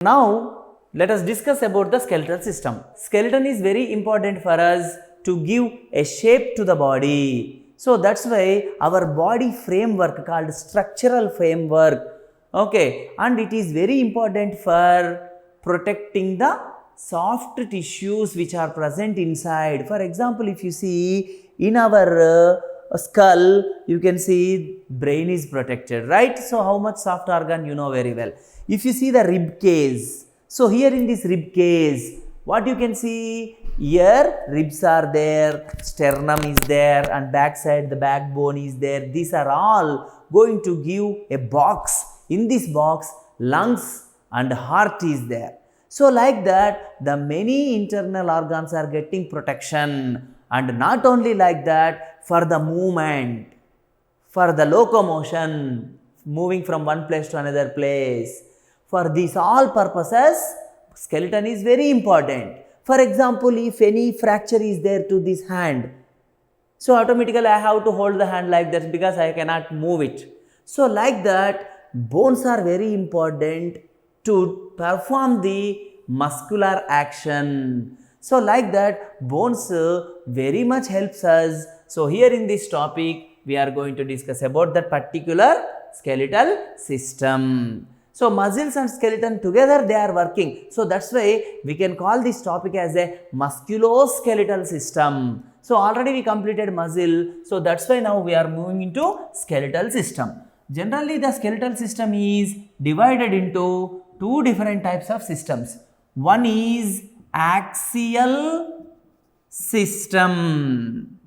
Now let us discuss about the skeletal system. Skeleton is very important for us to give a shape to the body. So that's why our body framework called structural framework, okay, and it is very important for protecting the soft tissues which are present inside. For example, if you see in our skull, you can see brain is protected, right? So how much soft organ you know very well. If you see the rib cage, so here in this rib cage, what you can see here, ribs are there, sternum is there, and backside the backbone is there. These are all going to give a box. In this box, lungs and heart is there. So like that, the many internal organs are getting protection, and not only like that, for the movement, for the locomotion, moving from one place to another place. For these all purposes, skeleton is very important. For example, if any fracture is there to this hand, so automatically I have to hold the hand like that because I cannot move it. So like that, bones are very important to perform the muscular action. So like that, bones very much helps us. So here in this topic, we are going to discuss about that particular skeletal system. So muscles and skeleton together they are working. So that's why we can call this topic as a musculoskeletal system. So already we completed muscle. So that's why now we are moving into skeletal system. Generally the skeletal system is divided into two different types of systems. One is axial system.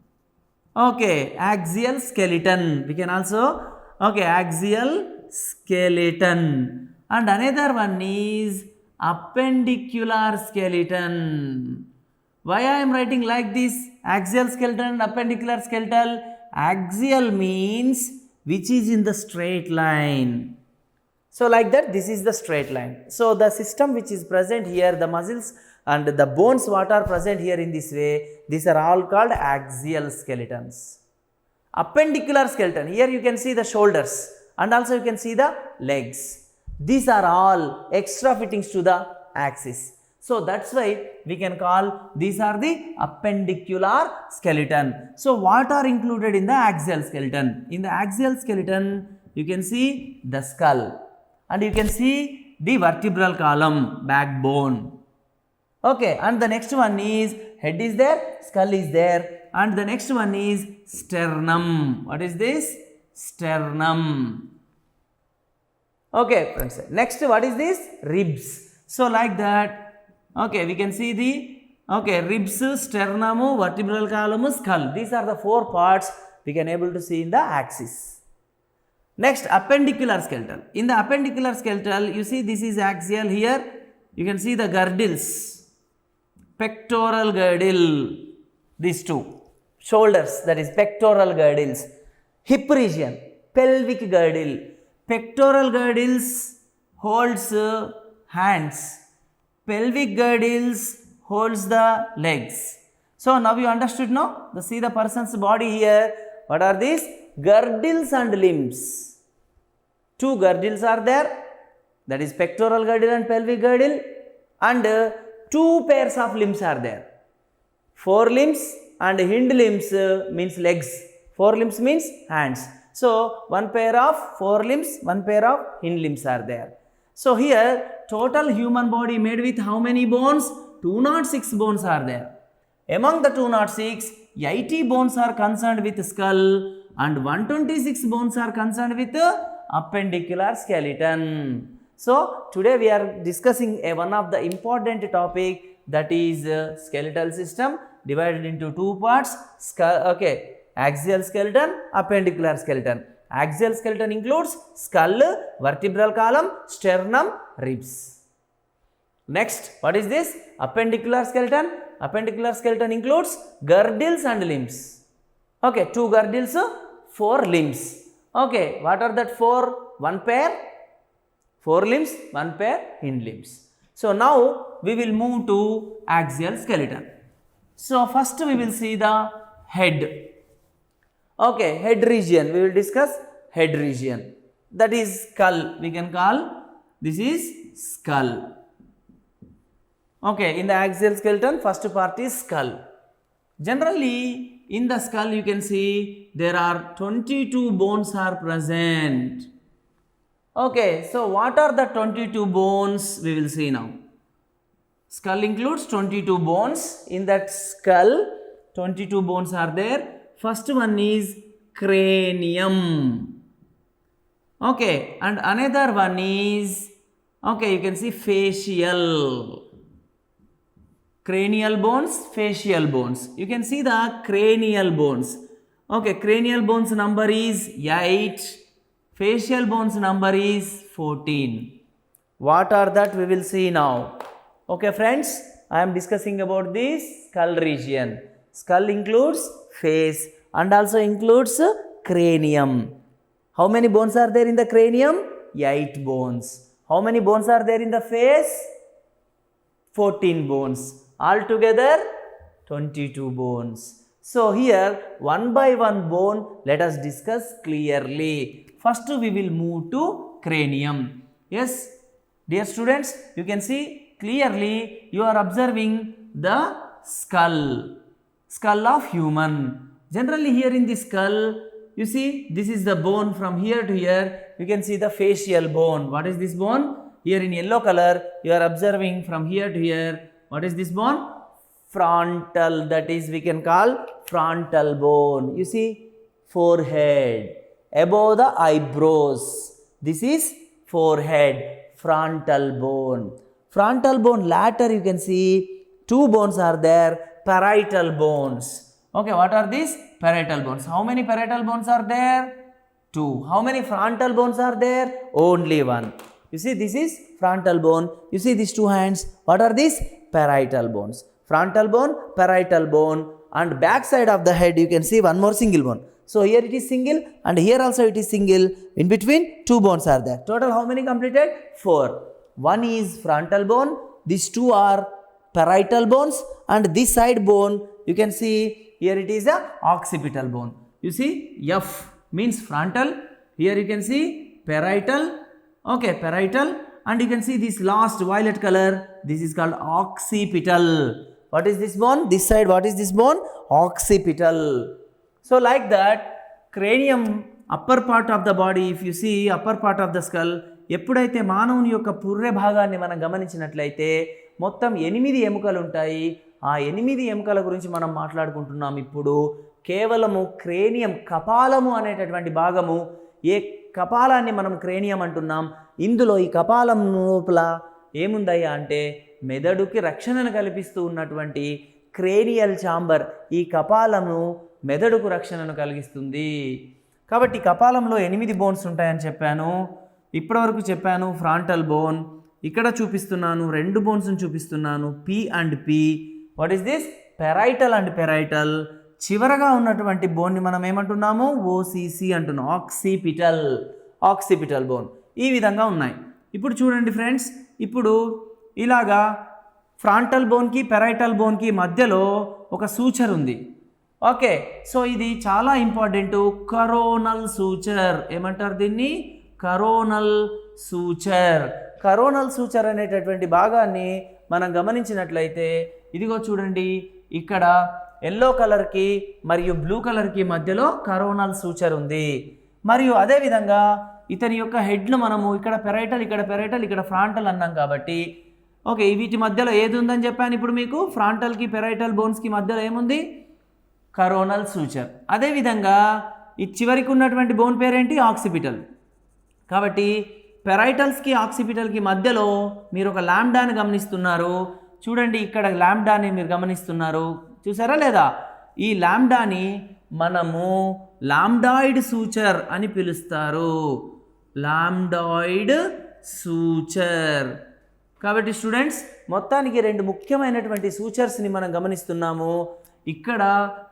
Okay, axial skeleton. We can also, okay, axial skeleton, and another one is appendicular skeleton. Why I am writing like this, axial skeleton and appendicular skeletal? Axial means which is in the straight line. So like that, this is the straight line. So the system which is present here, the muscles and the bones what are present here in this way, these are all called axial skeletons. Appendicular skeleton, here you can see the shoulders and also you can see the legs. These are all extra fittings to the axis. So that's why we can call these are the appendicular skeleton. So what are included in the axial skeleton? In the axial skeleton, you can see the skull and you can see the vertebral column, backbone. Okay, and the next one is head is there, skull is there, and the next one is sternum. What is this? Sternum. Okay, friends. Next, what is this? Ribs. So like that, okay, we can see the ribs, sternum, vertebral column, skull. These are the four parts we can able to see in the axis. Next, appendicular skeleton. In the appendicular skeleton, you see this is axial here. You can see the girdles, pectoral girdle, these two. Shoulders, that is pectoral girdles. Hip region, pelvic girdle. Pectoral girdles holds hands. Pelvic girdles holds the legs. So now you understood now? See the person's body here. What are these? Girdles and limbs. Two girdles are there. That is pectoral girdle and pelvic girdle. And two pairs of limbs are there. Forelimbs and hind limbs means legs. Forelimbs means hands. So one pair of forelimbs, one pair of hind limbs are there. So here total human body made with how many bones? 206 bones are there. Among the 206, 80 bones are concerned with skull and 126 bones are concerned with appendicular skeleton. So today we are discussing one of the important topic, that is skeletal system divided into two parts. Okay, axial skeleton, appendicular skeleton. Axial skeleton includes skull, vertebral column, sternum, ribs. Next, what is this? Appendicular skeleton. Appendicular skeleton includes girdles and limbs. Okay, two girdles, four limbs. Okay, what are that four? One pair forelimbs, one pair hind limbs. So now we will move to axial skeleton. So first we will see the head. Okay, head region. We will discuss head region. That is skull. We can call this is skull. Okay, in the axial skeleton, first part is skull. Generally, in the skull you can see there are 22 bones are present. Okay, so what are the 22 bones? We will see now. Skull includes 22 bones. In that skull, 22 bones are there. First one is cranium. Okay, and another one is, okay, you can see facial. Cranial bones, facial bones. You can see the cranial bones. Okay, cranial bones number is 8. Facial bones number is 14. What are that? We will see now. Okay friends, I am discussing about this skull region. Skull includes face and also includes cranium. How many bones are there in the cranium? 8 bones. How many bones are there in the face? 14 bones. Altogether 22 bones. So here one by one bone let us discuss clearly. First we will move to cranium. Yes, dear students, you can see clearly you are observing the skull of human. Generally here in the skull, you see this is the bone from here to here. You can see the facial bone. What is this bone? Here in yellow color you are observing from here to here. What is this bone? Frontal, that is we can call frontal bone. You see forehead, above the eyebrows. This is forehead, frontal bone. Frontal bone later you can see 2 bones are there, parietal bones. Okay, what are these? Parietal bones. How many parietal bones are there? 2. How many frontal bones are there? Only 1. You see this is frontal bone. You see these 2 hands. What are these? Parietal bones. Frontal bone, parietal bone, and back side of the head you can see one more single bone. So here it is single and here also it is single. In between 2 bones are there. Total how many completed? 4. One is frontal bone, these 2 are parietal bones, and this side bone you can see here it is a occipital bone. You see F means frontal, here you can see parietal, okay, parietal, and you can see this last violet color, this is called occipital. What is this bone? This side what is this bone? Occipital. So like that, cranium, upper part of the body, if you see upper part of the skull, ఎప్పుడైతే మానవుని యొక్క పుర్రె భాగాన్ని మనం గమనించినట్లయితే మొత్తం 8 ఎముకలు ఉంటాయి. ఆ 8 ఎముకల గురించి మనం మాట్లాడుకుంటున్నాం ఇప్పుడు. కేవలము క్రేనియం, కపాలము అనేటటువంటి భాగము, ఏ కపాలాన్ని మనం క్రేనియం అంటున్నాం. ఇందులో ఈ కపాలం లోపల ఏముందయ్యా అంటే మెదడుకి రక్షణను కల్పిస్తూ ఉన్నటువంటి క్రేనియల్ ఛాంబర్. ఈ కపాలము మెదడుకు రక్షణను కలిగిస్తుంది. కాబట్టి కపాలంలో 8 బోన్స్ ఉంటాయని చెప్పాను. ఇప్పటివరకు చెప్పాను ఫ్రాంటల్ బోన్, ఇక్కడ చూపిస్తున్నాను 2 బోన్స్ని చూపిస్తున్నాను, P and P. What is this? Parietal and parietal. చివరగా ఉన్నటువంటి బోన్ని మనం ఏమంటున్నాము? ఓసిసి అంటున్నాం, ఆక్సిపిటల్ బోన్. ఈ విధంగా ఉన్నాయి. ఇప్పుడు చూడండి ఫ్రెండ్స్, ఇప్పుడు ఇలాగా ఫ్రాంటల్ బోన్కి పెరైటల్ బోన్కి మధ్యలో ఒక సూచర్ ఉంది. ఓకే, సో ఇది చాలా ఇంపార్టెంట్, కరోనల్ సూచర్. ఏమంటారు దీన్ని? Coronal suture. కరోనల్ సూచర్ అనేటటువంటి భాగాన్ని మనం గమనించినట్లయితే ఇదిగో చూడండి, ఇక్కడ ఎల్లో కలర్కి మరియు బ్లూ కలర్కి మధ్యలో కరోనల్ సూచర్ ఉంది. మరియు అదేవిధంగా ఇతని యొక్క హెడ్ను మనము ఇక్కడ పెరైటల్, ఇక్కడ ఫ్రాంటల్ అన్నాం కాబట్టి ఓకే, వీటి మధ్యలో ఏది ఉందని చెప్పాను ఇప్పుడు మీకు. ఫ్రాంటల్కి పెరైటల్ బోన్స్కి మధ్యలో ఏముంది? Coronal suture. అదేవిధంగా ఈ చివరికి ఉన్నటువంటి బోన్ పేరేంటి? ఆక్సిపిటల్. కాబట్టి పెరైటల్స్కి ఆక్సిపిటల్కి మధ్యలో మీరు ఒక లాంబ్డాని గమనిస్తున్నారు. చూడండి, ఇక్కడ లాంబ్డాని మీరు గమనిస్తున్నారు, చూసారా లేదా? ఈ లాంబ్డాని మనము లాంబ్డాయిడ్ సూచర్ అని పిలుస్తారు. లాంబ్డాయిడ్ సూచర్. కాబట్టి స్టూడెంట్స్, మొత్తానికి 2 ముఖ్యమైనటువంటి సూచర్స్ని మనం గమనిస్తున్నాము. ఇక్కడ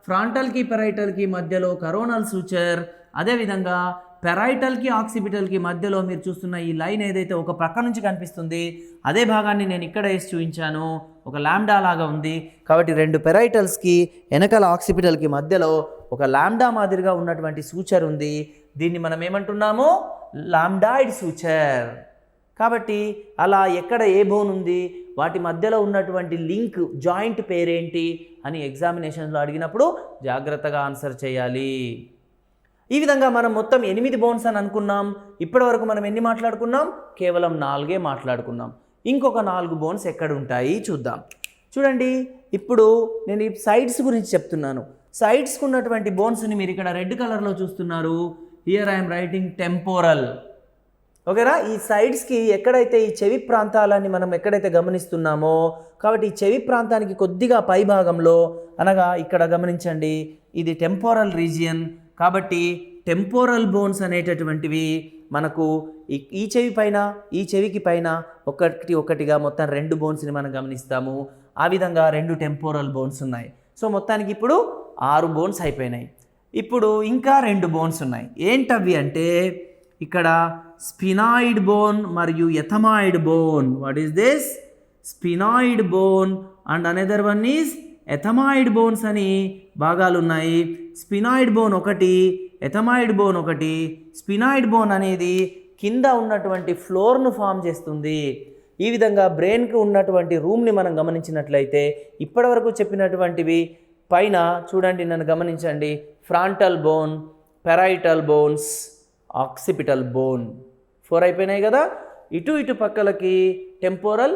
ఫ్రాంటల్కి పెరైటల్కి మధ్యలో కరోనల్ సూచర్, అదేవిధంగా పెరైటల్కి ఆక్సిపిటల్కి మధ్యలో మీరు చూస్తున్న ఈ లైన్ ఏదైతే ఒక పక్క నుంచి కనిపిస్తుంది, అదే భాగాన్ని నేను ఇక్కడ వేసి చూపించాను, ఒక లాంబ్డా లాగా ఉంది. కాబట్టి 2 పెరైటల్స్కి వెనకాల ఆక్సిపిటల్కి మధ్యలో ఒక లాంబ్డా మాదిరిగా ఉన్నటువంటి సూచర్ ఉంది. దీన్ని మనం ఏమంటున్నాము? లాంబ్డాయిడ్ సూచర్. కాబట్టి అలా ఎక్కడ ఏ బోన్ ఉంది, వాటి మధ్యలో ఉన్నటువంటి లింక్ జాయింట్ పేరేంటి అని ఎగ్జామినేషన్లో అడిగినప్పుడు జాగ్రత్తగా ఆన్సర్ చేయాలి. ఈ విధంగా మనం మొత్తం 8 బోన్స్ అని అనుకున్నాం. ఇప్పటివరకు మనం ఎన్ని మాట్లాడుకున్నాం? కేవలం 4 మాట్లాడుకున్నాం. ఇంకొక 4 బోన్స్ ఎక్కడ ఉంటాయి చూద్దాం. చూడండి, ఇప్పుడు నేను ఈ సైడ్స్ గురించి చెప్తున్నాను. సైడ్స్కి ఉన్నటువంటి బోన్స్ని మీరు ఇక్కడ రెడ్ కలర్లో చూస్తున్నారు. Here I'm writing temporal. ఓకేనా? ఈ సైడ్స్కి ఎక్కడైతే ఈ చెవి ప్రాంతాలని మనం ఎక్కడైతే గమనిస్తున్నామో, కాబట్టి ఈ చెవి ప్రాంతానికి కొద్దిగా పై భాగంలో అనగా ఇక్కడ గమనించండి, ఇది టెంపోరల్ రీజియన్. కాబట్టి టెంపోరల్ బోన్స్ అనేటటువంటివి మనకు ఈ చెవి పైన ఈ చెవికి పైన ఒకటిగా మొత్తం 2 బోన్స్ని మనం గమనిస్తాము. ఆ విధంగా 2 టెంపోరల్ బోన్స్ ఉన్నాయి. సో మొత్తానికి ఇప్పుడు 6 బోన్స్ అయిపోయినాయి. ఇప్పుడు ఇంకా 2 బోన్స్ ఉన్నాయి. ఏంటవి అంటే ఇక్కడ స్పినాయిడ్ బోన్ మరియు ఎథమాయిడ్ bone. What is this? Sphenoid bone and another one is ఎథమాయిడ్ bones అని భాగాలు ఉన్నాయి. స్పినాయిడ్ బోన్ ఒకటి, ఎథమాయిడ్ బోన్ ఒకటి. స్పినాయిడ్ బోన్ అనేది కింద ఉన్నటువంటి ఫ్లోర్ను ఫామ్ చేస్తుంది. ఈ విధంగా బ్రెయిన్కి ఉన్నటువంటి రూమ్ని మనం గమనించినట్లయితే ఇప్పటివరకు చెప్పినటువంటివి పైన చూడండి, నన్ను గమనించండి. Frontal bone, parietal bones, occipital bone 4 అయిపోయినాయి కదా. ఇటు పక్కలకి టెంపోరల్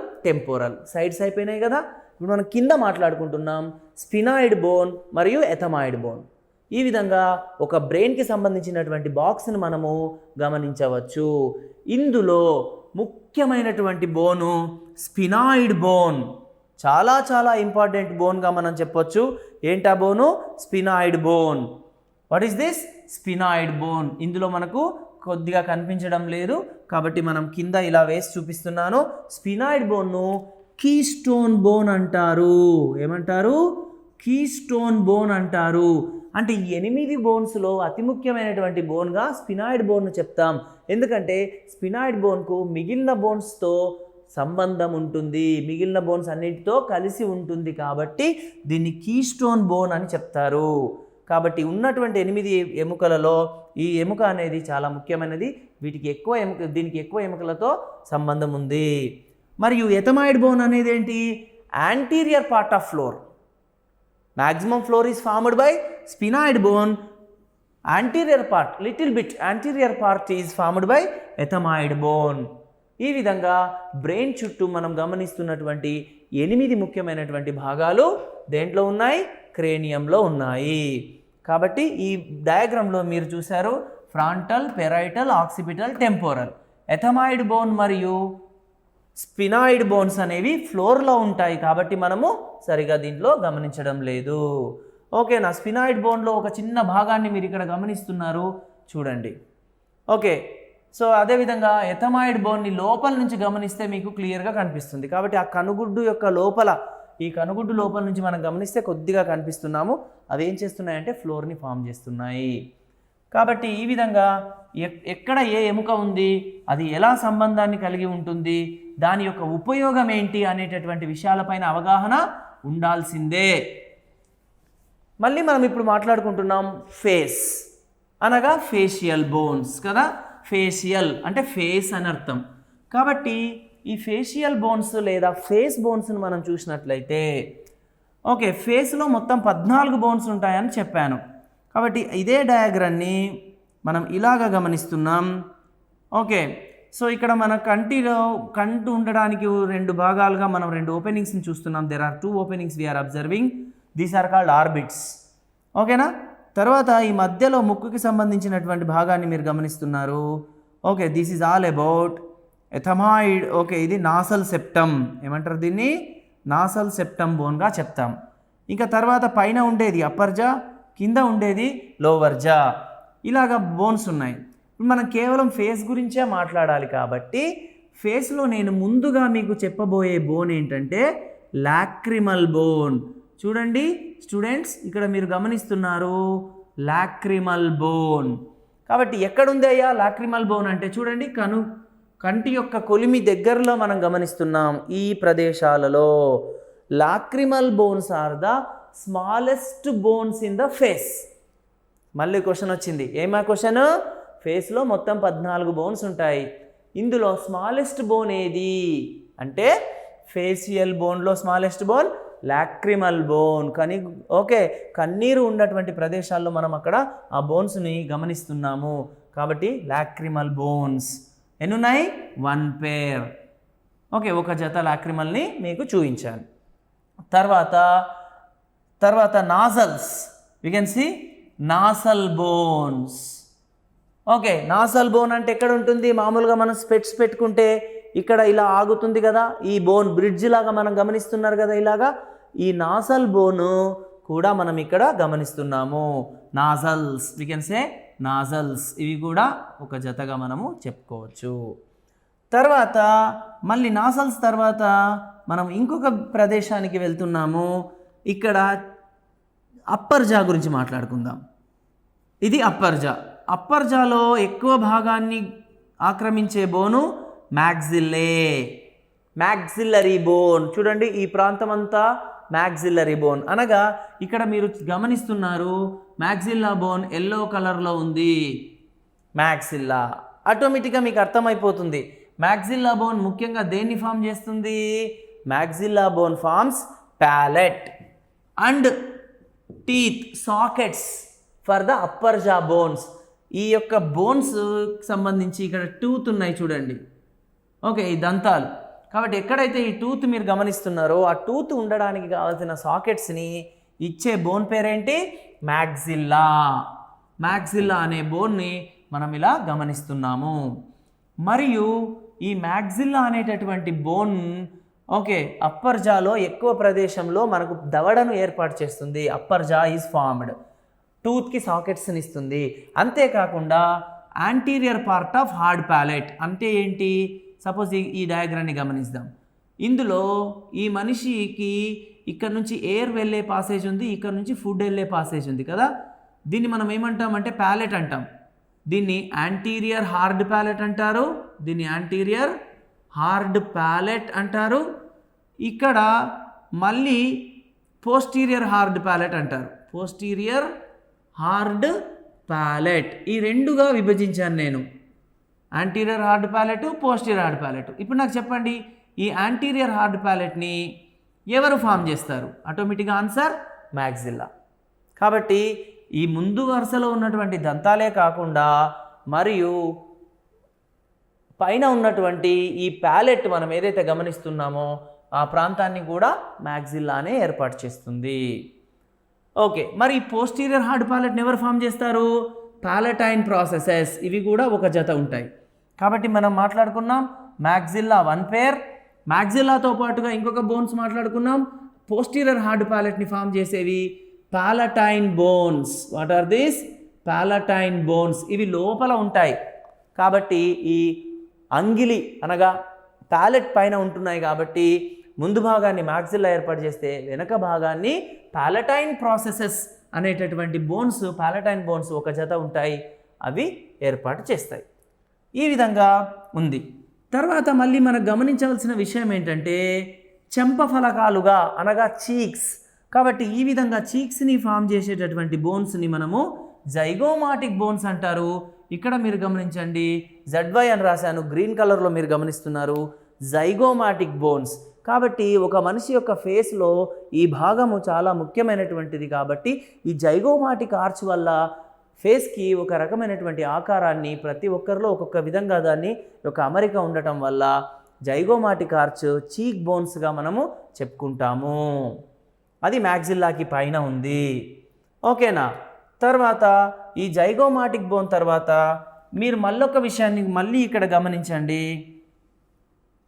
సైడ్స్ అయిపోయినాయి కదా. ఇప్పుడు మనం కింద మాట్లాడుకుంటున్నాం స్పినాయిడ్ బోన్ మరియు ఎథమాయిడ్ బోన్. ఈ విధంగా ఒక బ్రెయిన్కి సంబంధించినటువంటి బాక్స్ని మనము గమనించవచ్చు. ఇందులో ముఖ్యమైనటువంటి బోను స్పినాయిడ్ బోన్. చాలా చాలా ఇంపార్టెంట్ బోన్గా మనం చెప్పొచ్చు. ఏంటా బోను? Sphenoid bone. What is this? Sphenoid bone. ఇందులో మనకు కొద్దిగా కనిపించడం లేదు కాబట్టి మనం కింద ఇలా వేసి చూపిస్తున్నాను. స్పినాయిడ్ బోన్ను కీస్టోన్ బోన్ అంటారు. ఏమంటారు? కీస్టోన్ బోన్ అంటారు. అంటే ఈ 8 బోన్స్లో అతి ముఖ్యమైనటువంటి బోన్గా స్పినాయిడ్ బోన్ను చెప్తాం. ఎందుకంటే స్పినాయిడ్ బోన్కు మిగిలిన బోన్స్తో సంబంధం ఉంటుంది, మిగిలిన బోన్స్ అన్నిటితో కలిసి ఉంటుంది. కాబట్టి దీన్ని కీస్టోన్ బోన్ అని చెప్తారు. కాబట్టి ఉన్నటువంటి 8 ఎముకలలో ఈ ఎముక అనేది చాలా ముఖ్యమైనది. దీనికి ఎక్కువ ఎముకలతో సంబంధం ఉంది. మరియు ఎథమాయిడ్ బోన్ అనేది ఏంటి? Anterior part of floor. Maximum floor is formed by sphenoid bone. Anterior part is formed by ఎథమాయిడ్ bone. ఈ విధంగా బ్రెయిన్ చుట్టూ మనం గమనిస్తున్నటువంటి 8 ముఖ్యమైనటువంటి భాగాలు దేంట్లో ఉన్నాయి? క్రేనియంలో ఉన్నాయి. కాబట్టి ఈ డయాగ్రామ్లో మీరు చూశారు frontal, parietal, occipital, temporal. ఎథమాయిడ్ bone మరియు స్పినాయిడ్ బోన్స్ అనేవి ఫ్లోర్లో ఉంటాయి కాబట్టి మనము సరిగా దీంట్లో గమనించడం లేదు. ఓకేనా? స్పినాయిడ్ బోన్లో ఒక చిన్న భాగాన్ని మీరు ఇక్కడ గమనిస్తున్నారు చూడండి. ఓకే, సో అదేవిధంగా ఎథమాయిడ్ బోన్ని లోపల నుంచి గమనిస్తే మీకు క్లియర్గా కనిపిస్తుంది. కాబట్టి ఆ కనుగుడ్డు యొక్క లోపల, ఈ కనుగుడ్డు లోపల నుంచి మనం గమనిస్తే కొద్దిగా కనిపిస్తున్నాము. అవి ఏం చేస్తున్నాయంటే ఫ్లోర్ని ఫామ్ చేస్తున్నాయి. కాబట్టి ఈ విధంగా ఎక్కడ ఏ ఎముక ఉంది, అది ఎలా సంబంధాన్ని కలిగి ఉంటుంది, దాని యొక్క ఉపయోగం ఏంటి అనేటటువంటి విషయాలపైన అవగాహన ఉండాల్సిందే. మళ్ళీ మనం ఇప్పుడు మాట్లాడుకుంటున్నాం ఫేస్ అనగా ఫేషియల్ బోన్స్ కదా. ఫేషియల్ అంటే ఫేస్ అని అర్థం. కాబట్టి ఈ ఫేషియల్ బోన్స్ లేదా ఫేస్ బోన్స్ని మనం చూసినట్లయితే ఓకే, ఫేస్లో మొత్తం 14 బోన్స్ ఉంటాయని చెప్పాను. కాబట్టి ఇదే డయాగ్రామ్ని మనం ఇలాగ గమనిస్తున్నాం. ఓకే, సో ఇక్కడ మన కంటి ఉండడానికి 2 భాగాలుగా మనం 2 ఓపెనింగ్స్ని చూస్తున్నాం. There are 2 openings we're observing. These are called orbits. ఓకేనా? తర్వాత ఈ మధ్యలో ముక్కుకి సంబంధించినటువంటి భాగాన్ని మీరు గమనిస్తున్నారు. Okay, this is all about ethmoid. Okay, ఇది నాసల్ సెప్టమ్. ఏమంటారు దీన్ని? నాసల్ సెప్టమ్ బోన్గా చెప్తాం. ఇంకా తర్వాత పైన ఉండేది అప్పర్ జా, కింద ఉండేది లోవర్ జా. ఇలాగా బోన్స్ ఉన్నాయి. ఇప్పుడు మనం కేవలం ఫేస్ గురించే మాట్లాడాలి కాబట్టి ఫేస్లో నేను ముందుగా మీకు చెప్పబోయే బోన్ ఏంటంటే లాక్రిమల్ బోన్. చూడండి స్టూడెంట్స్, ఇక్కడ మీరు గమనిస్తున్నారు లాక్రిమల్ బోన్. కాబట్టి ఎక్కడుంది అయ్యా లాక్రిమల్ బోన్ అంటే చూడండి, కంటి యొక్క కొలిమి దగ్గరలో మనం గమనిస్తున్నాం. ఈ ప్రదేశాలలో lacrimal bones are the smallest bones in the face. మళ్ళీ క్వశ్చన్ వచ్చింది. ఏమా క్వశ్చన్? ఫేస్లో మొత్తం 14 బోన్స్ ఉంటాయి. ఇందులో స్మాలెస్ట్ బోన్ ఏది అంటే ఫేషియల్ బోన్లో smallest bone lacrimal bone. Okay, కన్నీరు ఉన్నటువంటి ప్రదేశాల్లో మనం అక్కడ ఆ బోన్స్ని గమనిస్తున్నాము. కాబట్టి లాక్రిమల్ బోన్స్ ఎన్ని ఉన్నాయి? 1 pair. ఓకే, ఒక జత లాక్రిమల్ని మీకు చూపించాను. తర్వాత nasals, you can see nasal bones. Okay, nasal bone అంటే ఎక్కడ ఉంటుంది? మామూలుగా మనం స్పెట్స్ పెట్టుకుంటే ఇక్కడ ఇలా ఆగుతుంది కదా, ఈ బోన్ బ్రిడ్జ్ లాగా మనం గమనిస్తున్నారు కదా ఇలాగా. ఈ నాసల్ బోను కూడా మనం ఇక్కడ గమనిస్తున్నాము. Nasals, we can say nasals. ఇవి కూడా ఒక జతగా మనము చెప్పుకోవచ్చు. తర్వాత మళ్ళీ నాసల్స్ తర్వాత మనం ఇంకొక ప్రదేశానికి వెళ్తున్నాము. ఇక్కడ అప్పర్ జా గురించి మాట్లాడుకుందాం. ఇది అప్పర్ జా. అప్పర్ జాలో ఎక్కువ భాగాన్ని ఆక్రమించే బోను మ్యాక్సిల్లరీ బోన్. చూడండి, ఈ ప్రాంతం అంతా మ్యాక్సిల్లరీ బోన్ అనగా ఇక్కడ మీరు గమనిస్తున్నారు మ్యాక్సిల్లా బోన్ ఎల్లో కలర్లో ఉంది. మ్యాక్సిల్లా ఆటోమేటిక్గా మీకు అర్థమైపోతుంది. మ్యాక్సిల్లా బోన్ ముఖ్యంగా దేన్ని ఫామ్ చేస్తుంది? Maxilla bone forms palate and teeth sockets for the upper jaw bones. ఈ యొక్క బోన్స్ సంబంధించి ఇక్కడ టూత్ ఉన్నాయి చూడండి. ఓకే, ఈ దంతాలు. కాబట్టి ఎక్కడైతే ఈ టూత్ మీరు గమనిస్తున్నారో ఆ టూత్ ఉండడానికి కావాల్సిన సాకెట్స్ని ఇచ్చే బోన్ పేరేంటి? మ్యాక్సిల్లా అనే బోన్ని మనం ఇలా గమనిస్తున్నాము. మరియు ఈ మ్యాక్సిల్లా అనేటటువంటి బోన్ ఓకే అప్పర్ జాలో ఎక్కువ ప్రదేశంలో మనకు దవడను ఏర్పాటు చేస్తుంది. అప్పర్ జా ఈజ్ ఫార్మ్డ్, టూత్కి సాకెట్స్ని ఇస్తుంది. అంతేకాకుండా anterior part of hard palette అంటే ఏంటి? సపోజ్ ఈ డయాగ్రామ్ని గమనిద్దాం. ఇందులో ఈ మనిషికి ఇక్కడ నుంచి ఎయిర్ వెళ్ళే పాసేజ్ ఉంది, ఇక్కడ నుంచి ఫుడ్ వెళ్ళే పాసేజ్ ఉంది కదా. దీన్ని మనం ఏమంటామంటే ప్యాలెట్ అంటాం. దీన్ని యాంటీరియర్ హార్డ్ ప్యాలెట్ అంటారు, దీన్ని యాంటీరియర్ హార్డ్ ప్యాలెట్ అంటారు. ఇక్కడ మళ్ళీ పోస్టీరియర్ హార్డ్ ప్యాలెట్ అంటారు, పోస్టీరియర్ హార్డ్ ప్యాలెట్. ఈ రెండుగా విభజించాను నేను, anterior hard palette, posterior hard palette. ఇప్పుడు నాకు చెప్పండి, ఈ యాంటీరియర్ హార్డ్ ప్యాలెట్ని ఎవరు ఫామ్ చేస్తారు? ఆటోమేటిక్గా ఆన్సర్ మ్యాక్సిల్లా. కాబట్టి ఈ ముందు వరుసలో ఉన్నటువంటి దంతాలే కాకుండా మరియు పైన ఉన్నటువంటి ఈ ప్యాలెట్ మనం ఏదైతే గమనిస్తున్నామో ఆ ప్రాంతాన్ని కూడా మ్యాక్సిల్లానే ఏర్పాటు చేస్తుంది. ఓకే, మరి పోస్టీరియర్ హార్డ్ ప్యాలెట్ని ఎవరు ఫామ్ చేస్తారు? Palatine processes. ఇవి కూడా ఒక జత ఉంటాయి. కాబట్టి మనం మాట్లాడుకున్నాం మ్యాక్సిల్లా 1 pair. మ్యాక్సిల్లాతో పాటుగా ఇంకొక బోన్స్ మాట్లాడుకున్నాం. పోస్టీరియర్ హార్డ్ ప్యాలెట్ని ఫామ్ చేసేవి palatine bones. What are these? Palatine bones. ఇవి లోపల ఉంటాయి కాబట్టి ఈ అంగిలి అనగా ప్యాలెట్ పైన ఉంటున్నాయి కాబట్టి ముందు భాగాన్ని మ్యాక్సిల్లా ఏర్పాటు చేస్తే వెనక భాగాన్ని పాలటైన్ ప్రాసెసెస్ అనేటటువంటి బోన్స్, పాలటైన్ బోన్స్ ఒక జత ఉంటాయి, అవి ఏర్పాటు చేస్తాయి. ఈ విధంగా ఉంది. తర్వాత మళ్ళీ మనకు గమనించవలసిన విషయం ఏంటంటే చెంప ఫలకాలుగా అనగా చీక్స్. కాబట్టి ఈ విధంగా చీక్స్ని ఫామ్ చేసేటటువంటి బోన్స్ని మనము జైగోమాటిక్ బోన్స్ అంటారు. ఇక్కడ మీరు గమనించండి, ZY అని రాశాను, గ్రీన్ కలర్లో మీరు గమనిస్తున్నారు జైగోమాటిక్ బోన్స్. కాబట్టి ఒక మనిషి యొక్క ఫేస్లో ఈ భాగము చాలా ముఖ్యమైనటువంటిది. కాబట్టి ఈ జైగోమాటిక్ ఆర్చ్ వల్ల ఫేస్కి ఒక రకమైనటువంటి ఆకారాన్ని ప్రతి ఒక్కరిలో ఒక్కొక్క విధంగా దాన్ని ఒక అమరిక ఉండటం వల్ల జైగోమాటిక్ ఆర్చ్ చీక్ బోన్స్గా మనము చెప్పుకుంటాము. అది మ్యాక్సిల్లాకి పైన ఉంది. ఓకేనా? తర్వాత ఈ జైగోమాటిక్ బోన్ తర్వాత మీరు మళ్ళొక విషయాన్ని మళ్ళీ ఇక్కడ గమనించండి.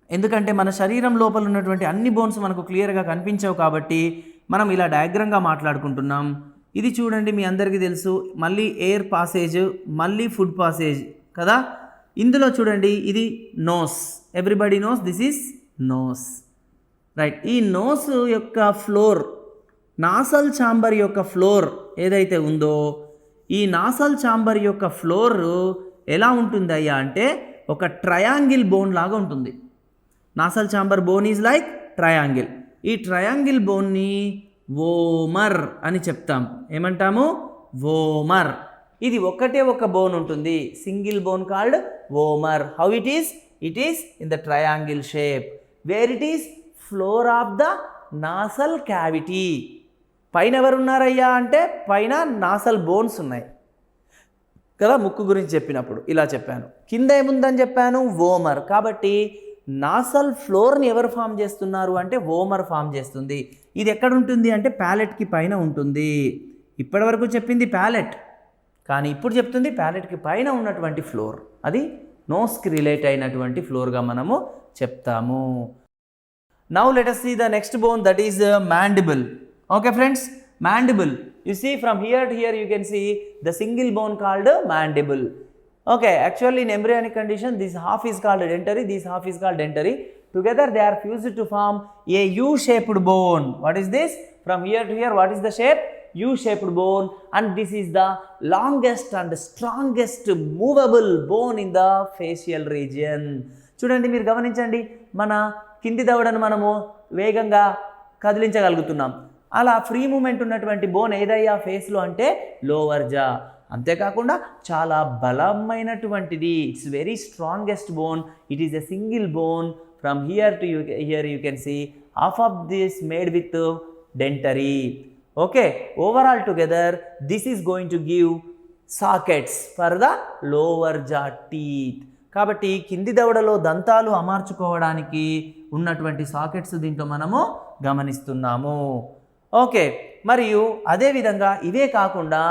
ఎందుకంటే మన శరీరం లోపల ఉన్నటువంటి అన్ని బోన్స్ మనకు క్లియర్గా కనిపించవు కాబట్టి మనం ఇలా డయాగ్రామ్గా మాట్లాడుకుంటున్నాం. ఇది చూడండి, మీ అందరికీ తెలుసు, మళ్ళీ ఎయిర్ పాసేజ్, మళ్ళీ ఫుడ్ పాసేజ్ కదా. ఇందులో చూడండి, ఇది nose. Everybody knows this is nose, right. ఈ నోస్ యొక్క ఫ్లోర్, నాసల్ ఛాంబర్ యొక్క ఫ్లోర్ ఏదైతే ఉందో ఈ నాసల్ ఛాంబర్ యొక్క ఫ్లోర్ ఎలా ఉంటుంది అయ్యా అంటే ఒక ట్రయాంగిల్ బోన్ లాగా ఉంటుంది. Nasal chamber bone is like triangle. ఈ ట్రయాంగిల్ బోన్ని వోమర్ అని చెప్తాం. ఏమంటాము? వోమర్. ఇది ఒకటే ఒక బోన్ ఉంటుంది, single bone called vomer. How it is? It is in the triangle shape. Where it is? Floor of the nasal cavity. పైన ఎవరున్నారయ్యా అంటే పైన నాసల్ బోన్స్ ఉన్నాయి కదా, ముక్కు గురించి చెప్పినప్పుడు ఇలా చెప్పాను. కింద ఏముందని చెప్పాను, వోమర్. కాబట్టి నాసల్ ఫ్లోర్ని ఎవరు ఫామ్ చేస్తున్నారు అంటే వోమర్ ఫామ్ చేస్తుంది. ఇది ఎక్కడ ఉంటుంది అంటే ప్యాలెట్కి పైన ఉంటుంది. ఇప్పటివరకు చెప్పింది ప్యాలెట్, కానీ ఇప్పుడు చెప్తుంది ప్యాలెట్కి పైన ఉన్నటువంటి ఫ్లోర్, అది నోస్కి రిలేట్ అయినటువంటి ఫ్లోర్గా మనము చెప్తాము. Now let us see the next bone, that is mandible. Okay friends, mandible. You see from here to here you can see the single bone called mandible. Okay, actually in embryonic condition this half is called dentary, this half is called dentary. Together they are fused to form a U-shaped bone. What is this? From here to here what is the shape? U-shaped bone, and this is the longest and strongest movable bone in the facial region. చూడండి, మీరు గమనించండి, మన కింది దవడను మనము వేగంగా కదిలించగలుగుతున్నాం. అలా free movement ఉన్నటువంటి బోన్ ఏదయ్యా ఫేస్లో అంటే లోవర్ జా. అంతేకాకుండా చాలా బలమైనటువంటిది, it's very strongest bone. It is a single bone. From here to here you can see half of this made with dentary. Okay, overall together this is going to give sockets for the lower jaw teeth. కాబట్టి కింది దవడలో దంతాలు అమర్చుకోవడానికి ఉన్నటువంటి sockets దీంట్లో మనము గమనిస్తున్నాము. Okay, మరియు అదేవిధంగా ఇవే కాకుండా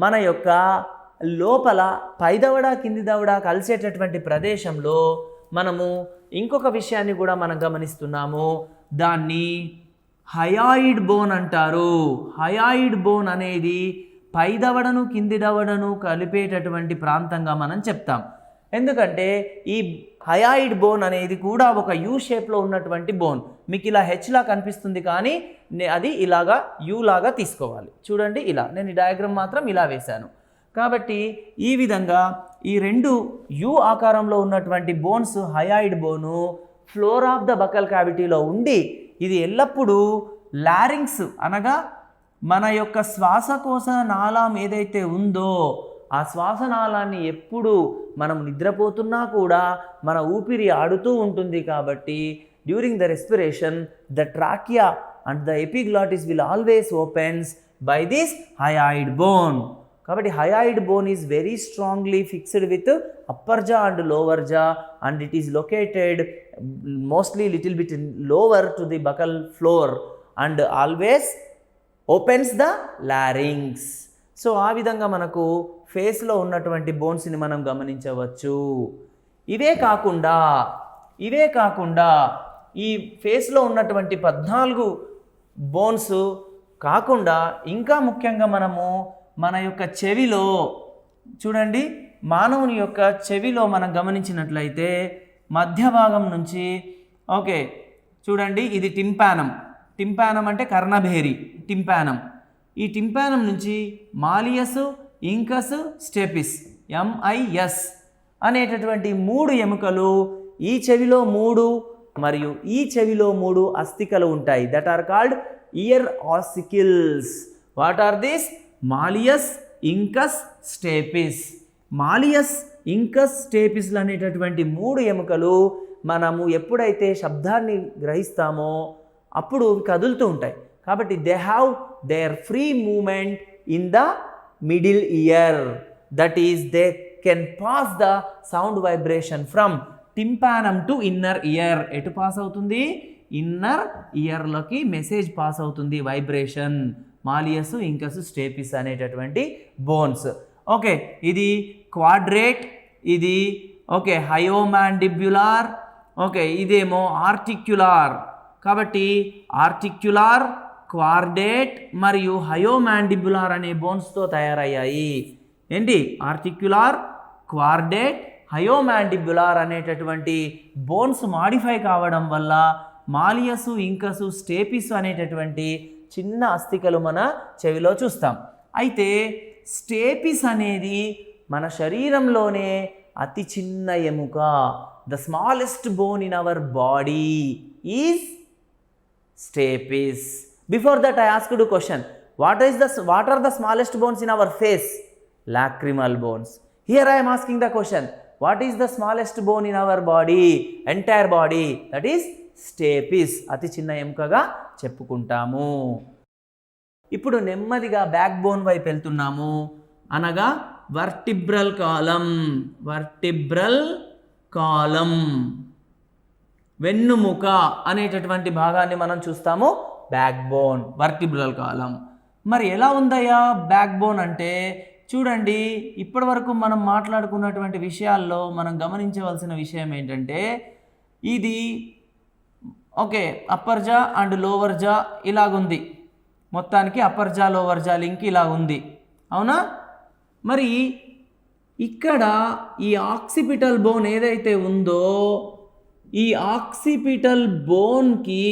మన యొక్క లోపల పై దవడ కింది దవడ కలిసేటటువంటి ప్రదేశంలో మనము ఇంకొక విషయాన్ని కూడా మనం గమనిస్తున్నాము. దాన్ని హయాయిడ్ బోన్ అంటారు. హయాయిడ్ బోన్ అనేది పై దవడను కింది దవడను కలిపేటటువంటి ప్రాంతంగా మనం చెప్తాం. ఎందుకంటే ఈ హయాయిడ్ బోన్ అనేది కూడా ఒక యూ షేప్లో ఉన్నటువంటి బోన్. మీకు ఇలా హెచ్లా కనిపిస్తుంది, కానీ అది ఇలాగా యూ లాగా తీసుకోవాలి. చూడండి, ఇలా నేను ఈ డయాగ్రామ్ మాత్రం ఇలా వేశాను. కాబట్టి ఈ విధంగా ఈ రెండు యూ ఆకారంలో ఉన్నటువంటి బోన్స్, హయాయిడ్ బోను ఫ్లోర్ ఆఫ్ ద బకల్ క్యావిటీలో ఉండి ఇది ఎల్లప్పుడూ లారింగ్స్ అనగా మన యొక్క శ్వాసకోశ నాళం ఏదైతే ఉందో ఆ శ్వాసనాళాన్ని ఎప్పుడు మనం నిద్రపోతున్నా కూడా మన ఊపిరి ఆడుతూ ఉంటుంది. కాబట్టి during the respiration the trachea and the epiglottis will always opens by this hyoid bone. కాబట్టి hyoid bone is very strongly fixed with upper jaw and lower jaw, and it is located mostly little bit lower to the buccal floor and always opens the larynx. So ఆ విధంగా మనకు ఫేస్లో ఉన్నటువంటి బోన్స్ని మనం గమనించవచ్చు. ఇవే కాకుండా ఈ ఫేస్లో ఉన్నటువంటి 14 బోన్స్ కాకుండా ఇంకా ముఖ్యంగా మనము మన యొక్క చెవిలో చూడండి, మానవుని యొక్క చెవిలో మనం గమనించినట్లయితే మధ్య భాగం నుంచి, ఓకే చూడండి, ఇది టింపానం. టింపానం అంటే కర్ణభేరి, టింపానం. ఈ టింపానం నుంచి మాలియస్, ఇంకస్, స్టెపిస్, MIS అనేటటువంటి 3 ఎముకలు, ఈ చెవిలో 3 మరియు ఈ చెవిలో 3 అస్థికలు ఉంటాయి. That are called ear ossicles. What are this? Malleus, incus, stapes. Malleus, incus, స్టేపిస్లు అనేటటువంటి 3 ఎముకలు మనము ఎప్పుడైతే శబ్దాన్ని గ్రహిస్తామో అప్పుడు కదులుతూ ఉంటాయి. కాబట్టి they have their free movement in the middle ear. That is they can pass the sound vibration from tympanum to inner ear. ఎటు పాస్ అవుతుంది? ఇన్నర్ ఇయర్లోకి మెసేజ్ పాస్ అవుతుంది, వైబ్రేషన్. మాలియస్, ఇంకస్, స్టేపిస్ అనేటటువంటి బోన్స్. ఓకే, ఇది quadrate, ఇది okay హయోమాండిబ్యులార్, okay ఇదేమో ఆర్టిక్యులార్. కాబట్టి ఆర్టిక్యులార్, క్వాడ్రేట్ మరియు హయోమాండిబ్యులార్ అనే బోన్స్తో తయారయ్యాయి. ఏంటి? ఆర్టిక్యులార్, క్వాడ్రేట్, హయోమాండిబ్యులార్ అనేటటువంటి బోన్స్ మాడిఫై కావడం వల్ల మాలియస్, ఇంకస్, స్టేపిస్ అనేటటువంటి చిన్న అస్థికలు మన చెవిలో చూస్తాం. అయితే స్టేపిస్ అనేది మన శరీరంలోనే అతి చిన్న ఎముక. The smallest bone in our body is stapes. Before that I asked you question, what are the smallest bones in our face? Lacrimal bones. Here I am asking the question, what is the smallest bone in our body, entire body? That is stapes, అతి చిన్న ఎముకగా చెప్పుకుంటాము. ఇప్పుడు నెమ్మదిగా back bone వైపు వెళ్తున్నాము, అనగా vertebral column వెన్నుముక అనేటటువంటి భాగాన్ని మనం చూస్తాము, బ్యాక్ బోన్, వర్టిబ్రల్ కాలం. మరి ఎలా ఉందయ్యా బ్యాక్ బోన్ అంటే, చూడండి ఇప్పటి వరకు మనం మాట్లాడుకున్నటువంటి విషయాల్లో మనం గమనించవలసిన విషయం ఏంటంటే, ఇది okay upper jaw and lower jaw ఇలాగుంది, మొత్తానికి అప్పర్ జా లోవర్ జా లింక్ ఇలా ఉంది, అవునా? మరి ఇక్కడ ఈ ఆక్సిపిటల్ బోన్ ఏదైతే ఉందో, ఈ ఆక్సిపిటల్ బోన్కి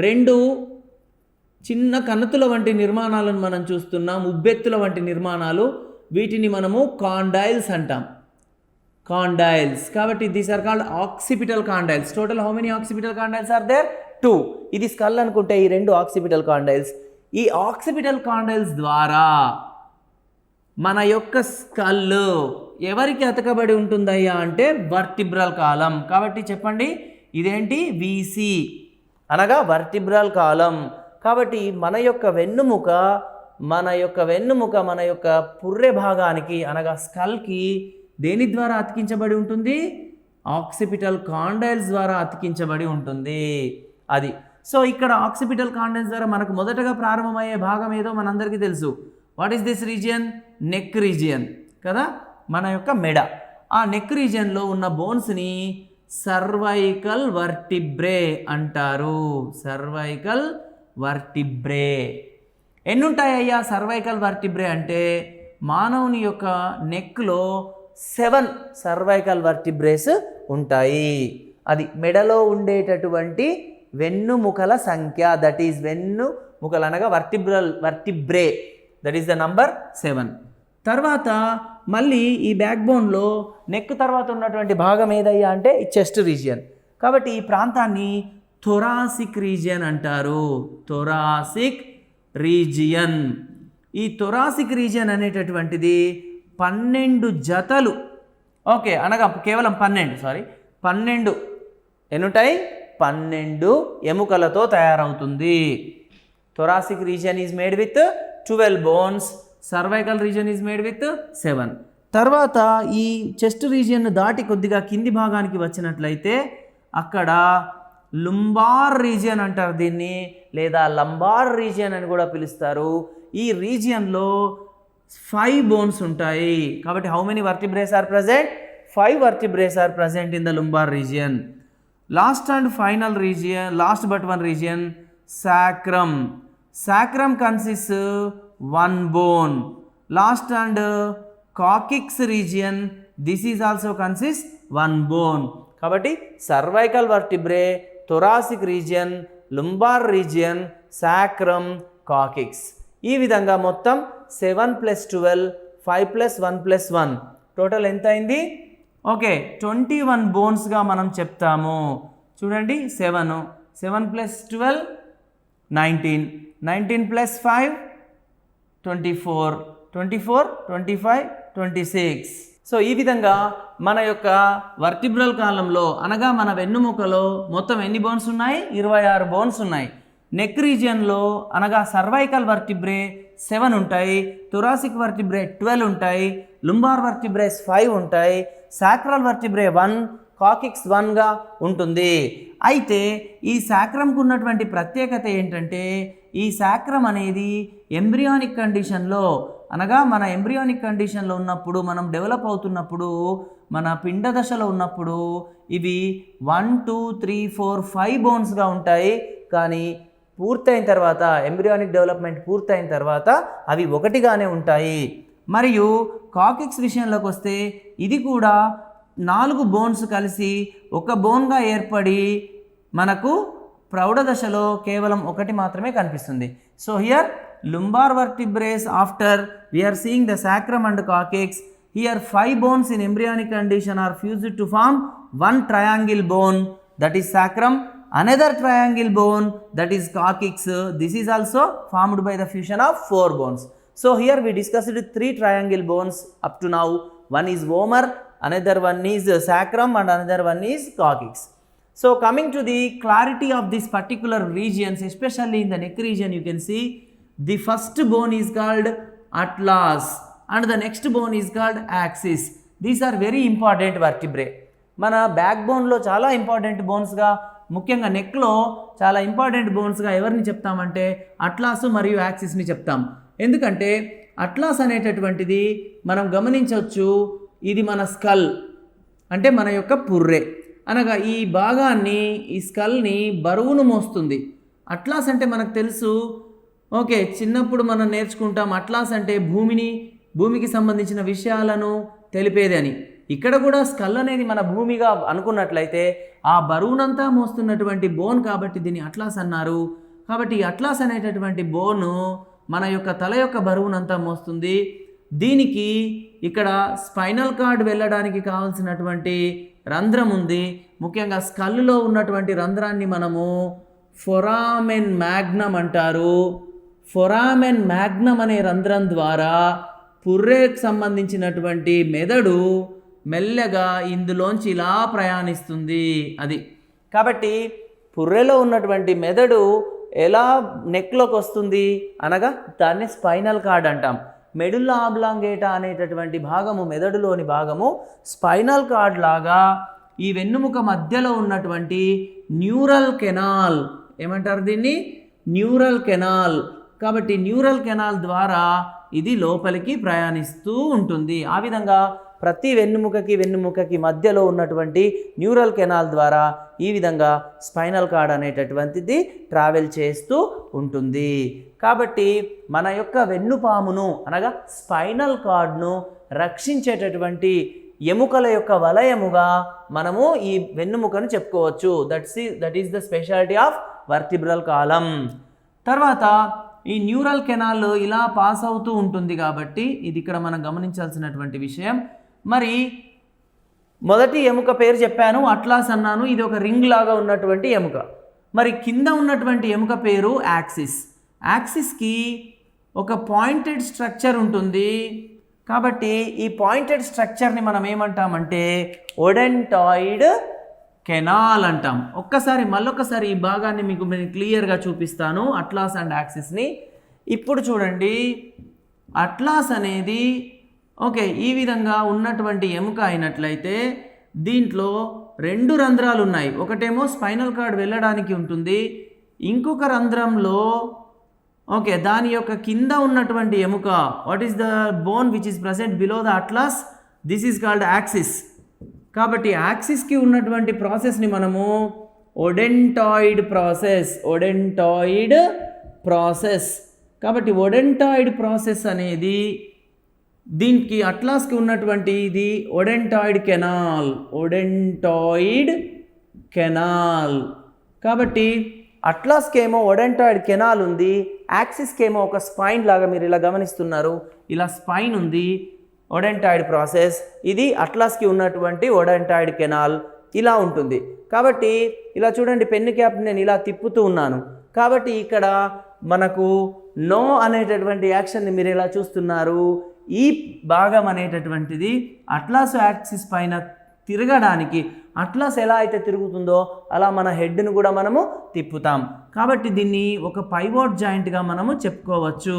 రెండు చిన్న కణతుల వంటి నిర్మాణాలను మనం చూస్తున్నాం, ఉబ్బెత్తుల వంటి నిర్మాణాలు, వీటిని మనము కాండైల్స్ అంటాం, కాండైల్స్. కాబట్టి these are called occipital condyles. Total how many occipital condyles are there? 2. ఇది స్కల్ అనుకుంటే ఈ రెండు ఆక్సిపిటల్ కాండైల్స్. ఈ ఆక్సిపిటల్ కాండైల్స్ ద్వారా మన యొక్క స్కల్ ఎవరికి అతకబడి ఉంటుందయ్యా అంటే వర్టిబ్రల్ కాలం. కాబట్టి చెప్పండి ఇదేంటి? వీసీ అనగా వర్టిబ్రల్ కాలం. కాబట్టి మన యొక్క వెన్నుముక మన యొక్క పుర్రె భాగానికి అనగా స్కల్కి దేని ద్వారా అతికించబడి ఉంటుంది? ఆక్సిపిటల్ కాండైల్స్ ద్వారా అతికించబడి ఉంటుంది. అది సో ఇక్కడ ఆక్సిపిటల్ కాండైల్స్ ద్వారా మనకు మొదటగా ప్రారంభమయ్యే భాగం ఏదో మనందరికీ తెలుసు. What is this region? Neck region కదా, మన యొక్క మెడ. ఆ నెక్ రీజియన్లో ఉన్న బోన్స్ని సర్వైకల్ వర్టిబ్రే అంటారు. Cervical vertebrae. ఎన్ని ఉంటాయ్యా సర్వైకల్ వర్టిబ్రే అంటే? మానవుని యొక్క నెక్లో 7 సర్వైకల్ వర్టిబ్రేస్ ఉంటాయి. అది మెడలో ఉండేటటువంటి వెన్నుముకల సంఖ్య, దట్ ఈజ్ వెన్నుముకలు అనగా vertebrae, that is the number 7. తర్వాత మళ్ళీ ఈ బ్యాక్ బోన్లో నెక్ తర్వాత ఉన్నటువంటి భాగం ఏదయ్యా అంటే ఈ చెస్ట్ రీజియన్. కాబట్టి ఈ ప్రాంతాన్ని థొరాసిక్ రీజియన్ అంటారు. Thoracic region. ఈ థొరాసిక్ రీజియన్ అనేటటువంటిది 12 జతలు, ఓకే అనగా కేవలం 12 ఎన్నుంటాయి? 12 ఎముకలతో తయారవుతుంది. Thoracic region is made with 12 bones, cervical region is made with 7. తర్వాత ఈ చెస్ట్ రీజియన్ దాటి కొద్దిగా కింది భాగానికి వచ్చినట్లయితే అక్కడ లుంబార్ రీజియన్ అంటారు దీన్ని, లేదా లంబార్ రీజియన్ అని కూడా పిలుస్తారు. ఈ రీజియన్లో 5 బోన్స్ ఉంటాయి. కాబట్టి how many vertebrae are present? 5 vertebrae are present in the lumbar region. Last and final region, last but one region, sacrum. Sacrum consists 1 bone. Last and coccyx region, this is also consists 1 bone. కాబట్టి cervical vertebrae, thoracic region, lumbar region, sacrum, coccyx. ఈ విధంగా మొత్తం 7 + 12, 5 + 1 + 1 total ఎంత అయింది? Okay 21 బోన్స్గా మనం చెప్తాము. చూడండి 7 + 12 19, 19 + 5 24, 24, 25, 26. So ఈ విధంగా మన యొక్క వర్టిబ్రల్ కాలంలో అనగా మన వెన్నుముకలో మొత్తం ఎన్ని బోన్స్ ఉన్నాయి? 26 బోన్స్ ఉన్నాయి. నెక్ రీజియన్లో అనగా సర్వైకల్ వర్టిబ్రే 7 ఉంటాయి, థొరాసిక్ వర్టిబ్రే 12 ఉంటాయి, లుంబార్ వర్టిబ్రేస్ 5 ఉంటాయి, సాక్రల్ వర్టిబ్రే 1, కాకిక్స్ 1గా ఉంటుంది. అయితే ఈ సాక్రమ్కు ఉన్నటువంటి ప్రత్యేకత ఏంటంటే ఈ సాక్రమ్ అనేది ఎంబ్రియానిక్ కండిషన్లో అనగా మన ఎంబ్రియానిక్ కండిషన్లో ఉన్నప్పుడు మనం డెవలప్ అవుతున్నప్పుడు మన పిండ దశలో ఉన్నప్పుడు ఇవి 1, 2, 3, 4, 5 బోన్స్గా ఉంటాయి. కానీ పూర్తయిన తర్వాత ఎంబ్రియానిక్ డెవలప్మెంట్ పూర్తయిన తర్వాత అవి 1గానే ఉంటాయి. మరియు కాకిక్స్ విషయంలోకి వస్తే ఇది కూడా 4 బోన్స్ కలిసి ఒక బోన్గా ఏర్పడి మనకు ప్రౌఢ దశలో కేవలం 1 మాత్రమే కనిపిస్తుంది. So here lumbar vertebrae after we are seeing the sacrum and coccyx. Here 5 bones in embryonic condition are fused to form one triangle bone, that is sacrum, another triangle bone, that is coccyx. This is also formed by the fusion of 4 bones. So here we discussed 3 triangle bones up to now. One is vomer, another one is sacrum and another one is coccyx. So coming to the clarity of these particular regions, especially in the neck region, you can see the first bone is called atlas and the next bone is called axis. These are very important vertebrae. మన back బోన్లో చాలా important బోన్స్గా, ముఖ్యంగా నెక్లో చాలా important బోన్స్గా ఎవరిని చెప్తామంటే atlas మరియు యాక్సిస్ని చెప్తాం. ఎందుకంటే అట్లాస్ అనేటటువంటిది మనం గమనించవచ్చు, ఇది మన స్కల్ అంటే మన యొక్క పుర్రె, అనగా ఈ భాగాన్ని, ఈ స్కల్ని బరువును మోస్తుంది. అట్లాస్ అంటే మనకు తెలుసు, ఓకే, చిన్నప్పుడు మనం నేర్చుకుంటాం అట్లాస్ అంటే భూమికి సంబంధించిన విషయాలను తెలిపేది అని. ఇక్కడ కూడా స్కల్ అనేది మన భూమిగా అనుకున్నట్లయితే ఆ బరువునంతా మోస్తున్నటువంటి బోన్ కాబట్టి దీన్ని అట్లాస్ అన్నారు. కాబట్టి ఈ అట్లాస్ అనేటటువంటి బోను మన యొక్క తల యొక్క బరువునంతా మోస్తుంది. దీనికి ఇక్కడ స్పైనల్ కార్డ్ వెళ్ళడానికి కావాల్సినటువంటి రంధ్రం ఉంది. ముఖ్యంగా స్కల్లో ఉన్నటువంటి రంధ్రాన్ని మనము ఫొరామెన్ మ్యాగ్నమ్ అంటారు. ఫొరామెన్ మ్యాగ్నమ్ అనే రంధ్రం ద్వారా పుర్రెకు సంబంధించినటువంటి మెదడు మెల్లగా ఇందులోంచి ఇలా ప్రయాణిస్తుంది. అది కాబట్టి పుర్రెలో ఉన్నటువంటి మెదడు ఎలా నెక్లోకి వస్తుంది అనగా దాన్ని స్పైనల్ కార్డ్ అంటాం. మెడుల్లా ఆబ్లాంగేటా అనేటటువంటి భాగము, మెదడులోని భాగము స్పైనల్ కార్డ్ లాగా ఈ వెన్నుముక మధ్యలో ఉన్నటువంటి న్యూరల్ కెనాల్, ఏమంటారు దీన్ని, న్యూరల్ కెనాల్. కాబట్టి న్యూరల్ కెనాల్ ద్వారా ఇది లోపలికి ప్రయాణిస్తూ ఉంటుంది. ఆ విధంగా ప్రతి వెన్నుముకకి మధ్యలో ఉన్నటువంటి న్యూరల్ కెనాల్ ద్వారా ఈ విధంగా స్పైనల్ కార్డ్ అనేటటువంటిది ట్రావెల్ చేస్తూ ఉంటుంది. కాబట్టి మన యొక్క వెన్నుపామును అనగా స్పైనల్ కార్డ్ను రక్షించేటటువంటి ఎముకల యొక్క వలయముగా మనము ఈ వెన్నుముకను చెప్పుకోవచ్చు. That is the speciality of vertebral column. తర్వాత ఈ న్యూరల్ కెనాల్ ఇలా పాస్ అవుతూ ఉంటుంది కాబట్టి ఇది ఇక్కడ మనం గమనించాల్సినటువంటి విషయం. మరి మొదటి ఎముక పేరు చెప్పాను, అట్లాస్ అన్నాను, ఇది ఒక రింగ్ లాగా ఉన్నటువంటి ఎముక. మరి కింద ఉన్నటువంటి ఎముక పేరు యాక్సిస్. యాక్సిస్కి ఒక పాయింటెడ్ స్ట్రక్చర్ ఉంటుంది. కాబట్టి ఈ పాయింటెడ్ స్ట్రక్చర్ని మనం ఏమంటామంటే ఒడెంటాయిడ్ కెనాల్ అంటాం. మళ్ళొక్కసారి ఈ భాగాన్ని మీకు క్లియర్గా చూపిస్తాను, అట్లాస్ అండ్ యాక్సిస్ని. ఇప్పుడు చూడండి, అట్లాస్ అనేది ఓకే ఈ విధంగా ఉన్నటువంటి ఎముక అయినట్లయితే దీంట్లో 2 రంధ్రాలు ఉన్నాయి. ఒకటేమో స్పైనల్ కార్డ్ వెళ్ళడానికి ఉంటుంది, ఇంకొక రంధ్రంలో ఓకే దాని యొక్క కింద ఉన్నటువంటి ఎముక, what is the bone which is present below the atlas, this is called axis. కాబట్టి యాక్సిస్కి ఉన్నటువంటి ప్రాసెస్ని మనము ఒడెంటాయిడ్ ప్రాసెస్. కాబట్టి ఒడెంటాయిడ్ ప్రాసెస్ అనేది దీనికి అట్లాస్కి ఉన్నటువంటి ఇది ఒడెంటాయిడ్ కెనాల్. కాబట్టి అట్లాస్కి ఏమో ఒడెంటాయిడ్ కెనాల్ ఉంది, యాక్సిస్కి ఏమో ఒక స్పైన్ లాగా మీరు ఇలా గమనిస్తున్నారు, ఇలా స్పైన్ ఉంది, ఒడెంటాయిడ్ ప్రాసెస్. ఇది అట్లాస్కి ఉన్నటువంటి ఒడెంటాయిడ్ కెనాల్ ఇలా ఉంటుంది. కాబట్టి ఇలా చూడండి, పెన్ను క్యాప్ నేను ఇలా తిప్పుతూ ఉన్నాను. కాబట్టి ఇక్కడ మనకు నో అనేటటువంటి యాక్షన్ని మీరు ఎలా చూస్తున్నారు, ఈ భాగం అనేటటువంటిది అట్లాస్ యాక్సిస్ పైన తిరగడానికి, అట్లాస్ ఎలా అయితే తిరుగుతుందో అలా మన హెడ్ను కూడా మనము తిప్పుతాం. కాబట్టి దీన్ని ఒక పైవోట్ జాయింట్గా మనము చెప్పుకోవచ్చు.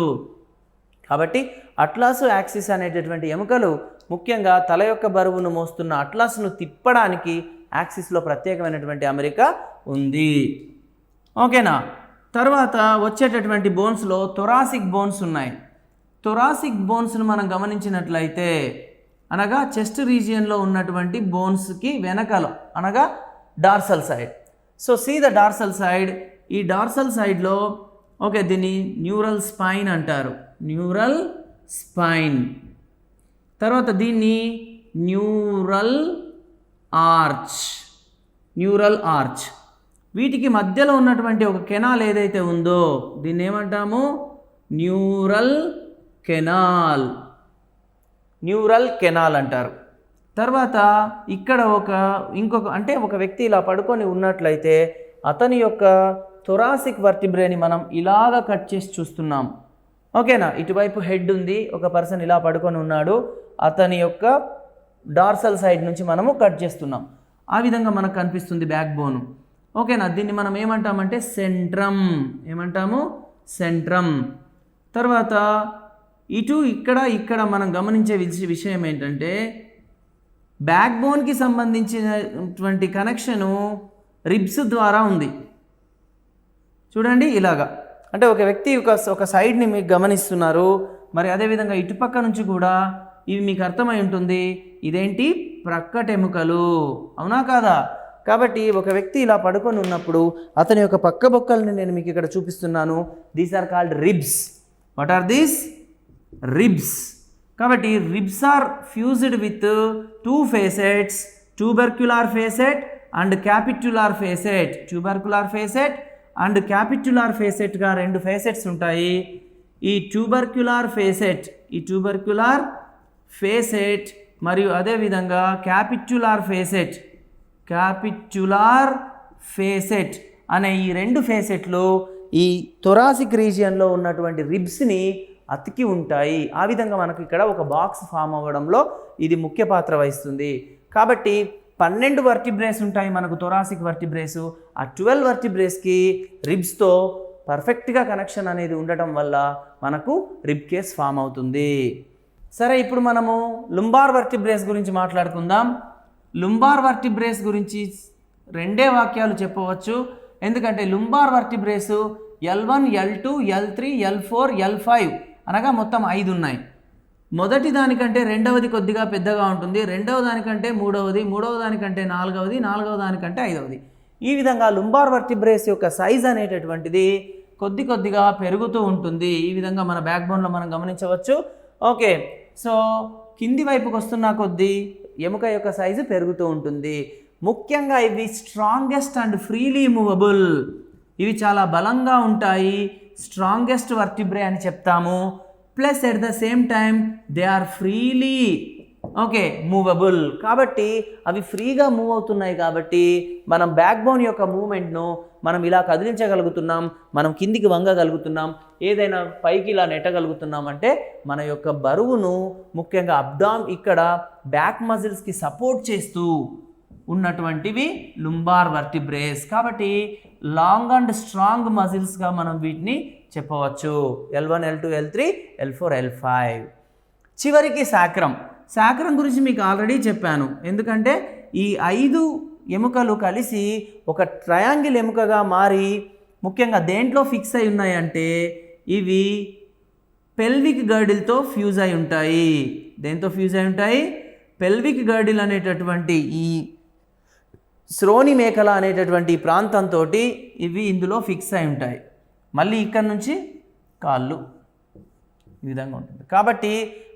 కాబట్టి అట్లాస్ యాక్సిస్ అనేటటువంటి ఎముకలు ముఖ్యంగా తల యొక్క బరువును మోస్తున్న అట్లాస్ను తిప్పడానికి యాక్సిస్లో ప్రత్యేకమైనటువంటి అమరిక ఉంది. ఓకేనా. తర్వాత వచ్చేటటువంటి బోన్స్లో థొరాసిక్ బోన్స్ ఉన్నాయి. థొరాసిక్ బోన్స్ను మనం గమనించినట్లయితే అనగా చెస్ట్ రీజియన్లో ఉన్నటువంటి బోన్స్కి వెనకలో అనగా dorsal side. So see the dorsal side. ఈ డార్సల్ సైడ్లో ఓకే దీన్ని న్యూరల్ స్పైన్ అంటారు, న్యూరల్ స్పైన్. తర్వాత దీన్ని న్యూరల్ ఆర్చ్. వీటికి మధ్యలో ఉన్నటువంటి ఒక కెనాల్ ఏదైతే ఉందో దీన్ని ఏమంటాము, న్యూరల్ కెనాల్ అంటారు. తర్వాత ఇక్కడ ఒక వ్యక్తి ఇలా పడుకొని ఉన్నట్లయితే అతని యొక్క థొరాసిక్ వర్టిబ్రేని మనం ఇలాగ కట్ చేసి చూస్తున్నాం. ఓకేనా. ఇటువైపు హెడ్ ఉంది, ఒక పర్సన్ ఇలా పడుకొని ఉన్నాడు, అతని యొక్క డార్సల్ సైడ్ నుంచి మనము కట్ చేస్తున్నాం. ఆ విధంగా మనకు కనిపిస్తుంది బ్యాక్ బోన్. ఓకేనా, దీన్ని మనం ఏమంటామంటే సెంట్రమ్, ఏమంటాము సెంట్రమ్. తర్వాత ఇటు ఇక్కడ మనం గమనించే విషయం ఏంటంటే బ్యాక్ బోన్కి సంబంధించినటువంటి కనెక్షను రిబ్స్ ద్వారా ఉంది. చూడండి ఇలాగా, అంటే ఒక వ్యక్తి ఒక సైడ్ని మీకు గమనిస్తున్నారు, మరి అదేవిధంగా ఇటుపక్క నుంచి కూడా ఇవి మీకు అర్థమై ఉంటుంది, ఇదేంటి ప్రక్కటెముకలు, అవునా కాదా? కాబట్టి ఒక వ్యక్తి ఇలా పడుకొని ఉన్నప్పుడు అతని యొక్క పక్క బొక్కల్ని నేను మీకు ఇక్కడ చూపిస్తున్నాను. These are called ribs. What are these? Ribs. కాబట్టి ribs are fused with two facets, tubercular facet and capitular facet. Tubercular facet and capitular ఫేసెట్గా రెండు ఫేసెట్స్ ఉంటాయి. ఈ ట్యూబర్క్యులార్ ఫేసెట్ మరియు అదేవిధంగా క్యాపిట్యులార్ ఫేసెట్ అనే ఈ రెండు ఫేసెట్లు ఈ థొరాసిక్ రీజియన్లో ఉన్నటువంటి రిబ్స్ని అతికి ఉంటాయి. ఆ విధంగా మనకు ఇక్కడ ఒక బాక్స్ ఫామ్ అవ్వడంలో ఇది ముఖ్య పాత్ర వహిస్తుంది. కాబట్టి 12 వర్టిబ్రేస్ ఉంటాయి మనకు థొరాసిక్ వర్టిబ్రేస్. ఆ 12 వర్టిబ్రేస్కి రిబ్స్తో పర్ఫెక్ట్గా కనెక్షన్ అనేది ఉండటం వల్ల మనకు రిబ్ కేస్ ఫామ్ అవుతుంది. సరే, ఇప్పుడు మనము లుంబార్ వర్టిబ్రేస్ గురించి మాట్లాడుకుందాం. లుంబార్ వర్టిబ్రేస్ గురించి 2 వాక్యాలు చెప్పవచ్చు. ఎందుకంటే lumbar vertebrae L1, L2, L3, L4, L5 అనగా మొత్తం 5 ఉన్నాయి. మొదటి దానికంటే రెండవది కొద్దిగా పెద్దగా ఉంటుంది, రెండవ దానికంటే మూడవది, మూడవ దానికంటే నాలుగవది, నాలుగవ దానికంటే ఐదవది. ఈ విధంగా లుంబార్ వర్టిబ్రేస్ యొక్క సైజ్ అనేటటువంటిది కొద్దిగా పెరుగుతూ ఉంటుంది. ఈ విధంగా మన బ్యాక్ బోన్లో మనం గమనించవచ్చు. ఓకే, సో కింది వైపుకి వస్తున్న కొద్దీ ఎముక యొక్క సైజు పెరుగుతూ ఉంటుంది. ముఖ్యంగా ఇవి స్ట్రాంగెస్ట్ అండ్ ఫ్రీలీ మూవబుల్, ఇవి చాలా బలంగా ఉంటాయి, స్ట్రాంగెస్ట్ వర్టిబ్రే అని చెప్తాము. Plus at the same time they are freely movable. కాబట్టి అవి ఫ్రీగా మూవ్ అవుతున్నాయి కాబట్టి మనం బ్యాక్ బోన్ యొక్క మూవ్మెంట్ను మనం ఇలా కదిలించగలుగుతున్నాం, మనం కిందికి వంగగలుగుతున్నాం, ఏదైనా పైకి ఇలా నెట్టగలుగుతున్నాం. అంటే మన యొక్క బరువును ముఖ్యంగా ఇక్కడ బ్యాక్ మజిల్స్కి సపోర్ట్ చేస్తూ ఉన్నటువంటివి లుంబార్ వర్టిబ్రేస్. కాబట్టి లాంగ్ అండ్ స్ట్రాంగ్ మజిల్స్గా మనం వీటిని చెప్పవచ్చు. L1, L2, L3, L4, L5. చివరికి శాక్రం గురించి మీకు ఆల్రెడీ చెప్పాను. ఎందుకంటే ఈ 5 ఎముకలు కలిసి ఒక ట్రయాంగిల్ ఎముకగా మారి ముఖ్యంగా దేంట్లో ఫిక్స్ అయి ఉన్నాయంటే ఇవి పెల్విక్ గర్డిల్తో ఫ్యూజ్ అయి ఉంటాయి. దేంతో ఫ్యూజ్ అయి ఉంటాయి? పెల్విక్ గర్డిల్ అనేటటువంటి ఈ శ్రోణి మేకల అనేటటువంటి ప్రాంతంతో ఇవి ఇందులో ఫిక్స్ అయి ఉంటాయి. మళ్ళీ ఇక్కడ నుంచి కాళ్ళు ఈ విధంగా ఉంటుంది. కాబట్టి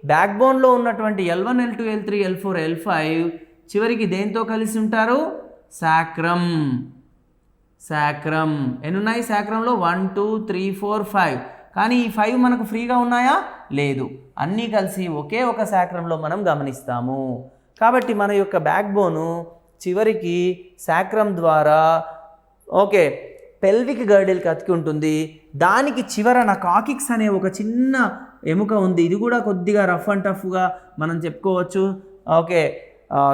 బ్యాక్ బోన్లో ఉన్నటువంటి L1, L2, L3, L4, L5 చివరికి దేంతో కలిసి ఉంటారు? శాక్రమ్. ఎన్ని ఉన్నాయి శాక్రంలో? 1, 2, 3, 4, 5. కానీ ఈ 5 మనకు ఫ్రీగా ఉన్నాయా? లేదు, అన్నీ కలిసి ఒకే ఒక శాక్రంలో మనం గమనిస్తాము. కాబట్టి మన యొక్క బ్యాక్ బోను చివరికి శాక్రం ద్వారా పెల్విక్ గర్డిల్కి అతికి ఉంటుంది. దానికి చివరన కాకిక్స్ అనే ఒక చిన్న ఎముక ఉంది. ఇది కూడా కొద్దిగా రఫ్ అండ్ టఫ్గా మనం చెప్పుకోవచ్చు.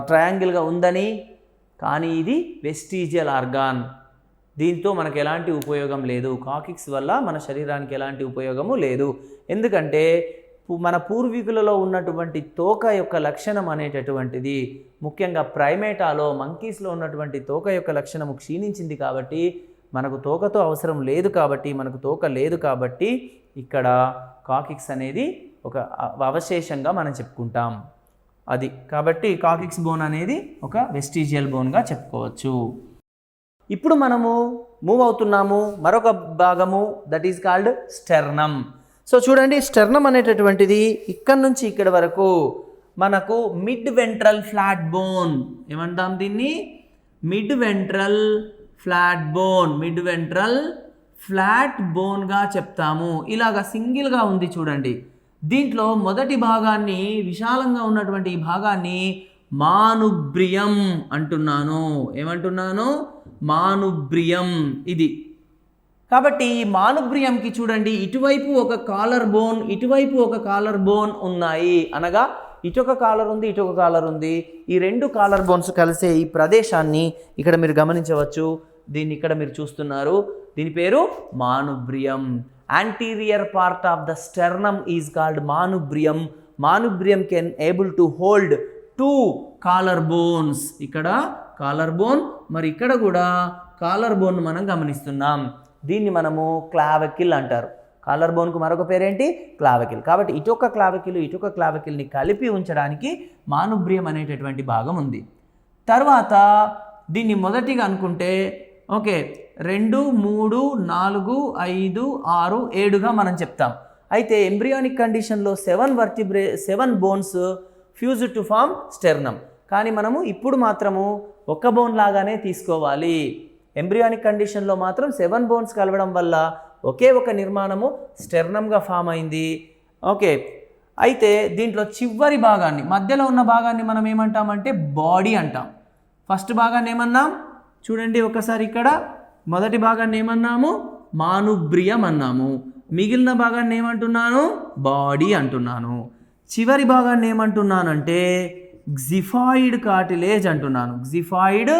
ట్రయాంగిల్గా ఉందని. కానీ ఇది వెస్టీజియల్ ఆర్గాన్, దీంతో మనకు ఎలాంటి ఉపయోగం లేదు. కాకిక్స్ వల్ల మన శరీరానికి ఎలాంటి ఉపయోగము లేదు. ఎందుకంటే మన పూర్వీకులలో ఉన్నటువంటి తోక యొక్క లక్షణం అనేటటువంటిది ముఖ్యంగా ప్రైమేటాలో మంకీస్లో ఉన్నటువంటి తోక యొక్క లక్షణము క్షీణించింది. కాబట్టి మనకు తోకతో అవసరం లేదు, కాబట్టి మనకు తోక లేదు, కాబట్టి ఇక్కడ కాకిక్స్ అనేది ఒక అవశేషంగా మనం చెప్పుకుంటాం. అది కాబట్టి కాకిక్స్ బోన్ అనేది ఒక వెస్టీజియల్ బోన్గా చెప్పుకోవచ్చు. ఇప్పుడు మనము మూవ్ అవుతున్నాము మరొక భాగము, that is called sternum. So చూడండి, స్టెర్నమ్ అనేటటువంటిది ఇక్కడ నుంచి ఇక్కడ వరకు మనకు మిడ్ వెంట్రల్ ఫ్లాట్ బోన్. ఏమంటాం దీన్ని? మిడ్ వెంట్రల్ ఫ్లాట్ బోన్గా చెప్తాము. ఇలాగా సింగిల్గా ఉంది చూడండి. దీంట్లో మొదటి భాగాన్ని, విశాలంగా ఉన్నటువంటి ఈ భాగాన్ని మానుబ్రియం అంటున్నాను. ఏమంటున్నాను? మానుబ్రియం. ఇది కాబట్టి ఈ మానుబ్రియంకి చూడండి, ఇటువైపు ఒక కాలర్ బోన్, ఇటువైపు ఒక కాలర్ బోన్ ఉన్నాయి. అనగా ఇటొక కాలర్ ఉంది, ఇటొక కాలర్ ఉంది. ఈ రెండు కాలర్ బోన్స్ కలిసే ఈ ప్రదేశాన్ని ఇక్కడ మీరు గమనించవచ్చు. దీన్ని ఇక్కడ మీరు చూస్తున్నారు. దీని పేరు manubrium. Anterior part of the sternum is called manubrium. Manubrium can able to hold 2 collar bones. ఇక్కడ కాలర్ బోన్, మరి ఇక్కడ కూడా కాలర్ బోన్ మనం గమనిస్తున్నాం. దీన్ని మనము క్లావికిల్ అంటారు. కాలర్ బోన్కు మరొక పేరేంటి? క్లావికిల్. కాబట్టి ఇటొక క్లావికిల్ని కలిపి ఉంచడానికి మానుబ్రియం అనేటటువంటి భాగం ఉంది. తర్వాత దీన్ని మొదటిగా అనుకుంటే ఓకే 2, 3, 4, 5, 6, 7గా మనం చెప్తాం. అయితే ఎంబ్రియానిక్ కండిషన్లో 7 bones fused to form sternum. కానీ మనము ఇప్పుడు మాత్రము ఒక బోన్ లాగానే తీసుకోవాలి. ఎంబ్రియానిక్ కండిషన్లో మాత్రం 7 బోన్స్ కలవడం వల్ల ఒకే ఒక నిర్మాణము స్టెర్నమ్గా ఫామ్ అయింది. ఓకే, అయితే దీంట్లో చివరి భాగాన్ని, మధ్యలో ఉన్న భాగాన్ని మనం ఏమంటామంటే బాడీ అంటాం. ఫస్ట్ భాగాన్ని ఏమన్నాం చూడండి ఒకసారి. ఇక్కడ మొదటి భాగాన్ని ఏమన్నాము? మానుబ్రియం అన్నాము. మిగిలిన భాగాన్ని ఏమంటున్నాను? బాడీ అంటున్నాను. చివరి భాగాన్ని ఏమంటున్నానంటే క్సిఫాయిడ్ కార్టిలేజ్ అంటున్నాను. క్సిఫాయిడ్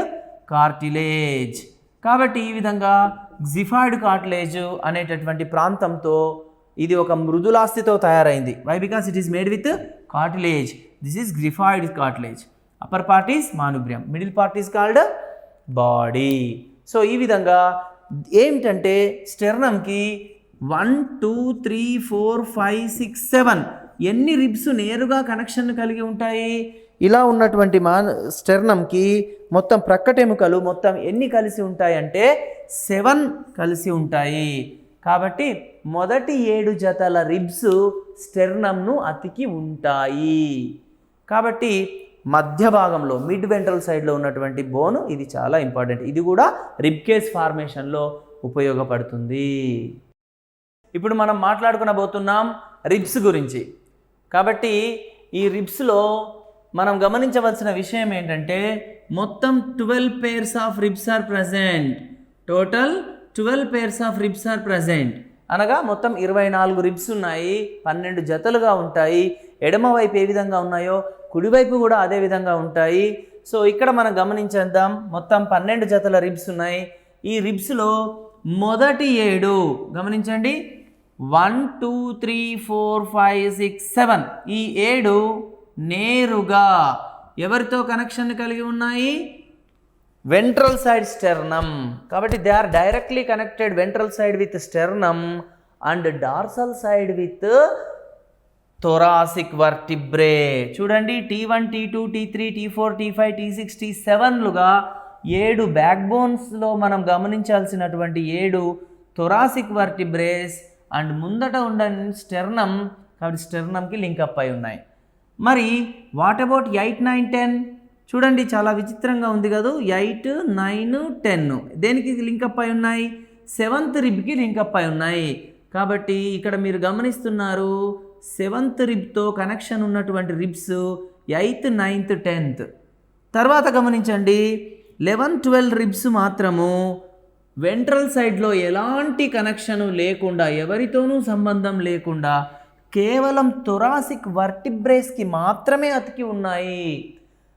కార్టిలేజ్. కాబట్టి ఈ విధంగా క్సిఫాయిడ్ కార్టిలేజ్ అనేటటువంటి ప్రాంతంతో ఇది ఒక మృదులాస్థితో తయారైంది. Why? Because it is made with cartilage. This is xiphoid cartilage. Upper part is manubrium, middle part is called body. So ఈ విధంగా ఏమిటంటే స్టెర్నమ్కి 1, 2, 3, 4, 5, 6, 7 ఎన్ని రిబ్స్ నేరుగా కనెక్షన్ కలిగి ఉంటాయి? ఇలా ఉన్నటువంటి స్టెర్నమ్కి మొత్తం ప్రక్కటెముకలు మొత్తం ఎన్ని కలిసి ఉంటాయి అంటే 7 కలిసి ఉంటాయి. కాబట్టి మొదటి 7 జతల రిబ్స్ స్టెర్నమ్ను అతికి ఉంటాయి. కాబట్టి మధ్య భాగంలో మిడ్ వెంట్రల్ సైడ్లో ఉన్నటువంటి బోను ఇది చాలా ఇంపార్టెంట్. ఇది కూడా రిబ్ కేజ్ ఫార్మేషన్లో ఉపయోగపడుతుంది. ఇప్పుడు మనం మాట్లాడుకునబోతున్నాం రిబ్స్ గురించి. కాబట్టి ఈ రిబ్స్లో మనం గమనించవలసిన విషయం ఏంటంటే మొత్తం 12 pairs of ribs are present. Total 12 pairs of ribs are present అనగా మొత్తం 24 రిబ్స్ ఉన్నాయి. 12 జతలుగా ఉంటాయి. ఎడమ వైపు ఏ విధంగా ఉన్నాయో కుడివైపు కూడా అదే విధంగా ఉంటాయి. సో ఇక్కడ మనం గమనించేద్దాం. మొత్తం 12 జతల రిబ్స్ ఉన్నాయి. ఈ రిబ్స్లో మొదటి 7 గమనించండి. 1, 2, 3, 4, 5, 6, 7 ఈ 7 నేరుగా ఎవరితో కనెక్షన్ కలిగి ఉన్నాయి? Ventral side sternum. కాబట్టి they are directly connected ventral side with sternum and dorsal side with thoracic vertebrae. చూడండి T1, T2, T3, T4, T5, T6, T7లుగా 7 back బోన్స్లో మనం గమనించాల్సినటువంటి 7 థొరాసిక్ వర్టిబ్రేస్ అండ్ ముందట ఉన్న స్టెర్నమ్. కాబట్టి స్టెర్నమ్కి లింకప్ అయి ఉన్నాయి. మరి వాట్ అబౌట్ 8, 9, 10? చూడండి చాలా విచిత్రంగా ఉంది కదా. 8, 9, 10 దేనికి లింకప్ అయి ఉన్నాయి? 7th రిబ్కి లింకప్ అయి ఉన్నాయి. కాబట్టి ఇక్కడ మీరు గమనిస్తున్నారు 7th రిబ్తో కనెక్షన్ ఉన్నటువంటి రిబ్స్ 8th, 9th, 10th. తర్వాత గమనించండి 11, 12 రిబ్స్ మాత్రము వెంట్రల్ సైడ్లో ఎలాంటి కనెక్షను లేకుండా, ఎవరితోనూ సంబంధం లేకుండా కేవలం థొరాసిక్ వర్టిబ్రేస్కి మాత్రమే అతికి ఉన్నాయి.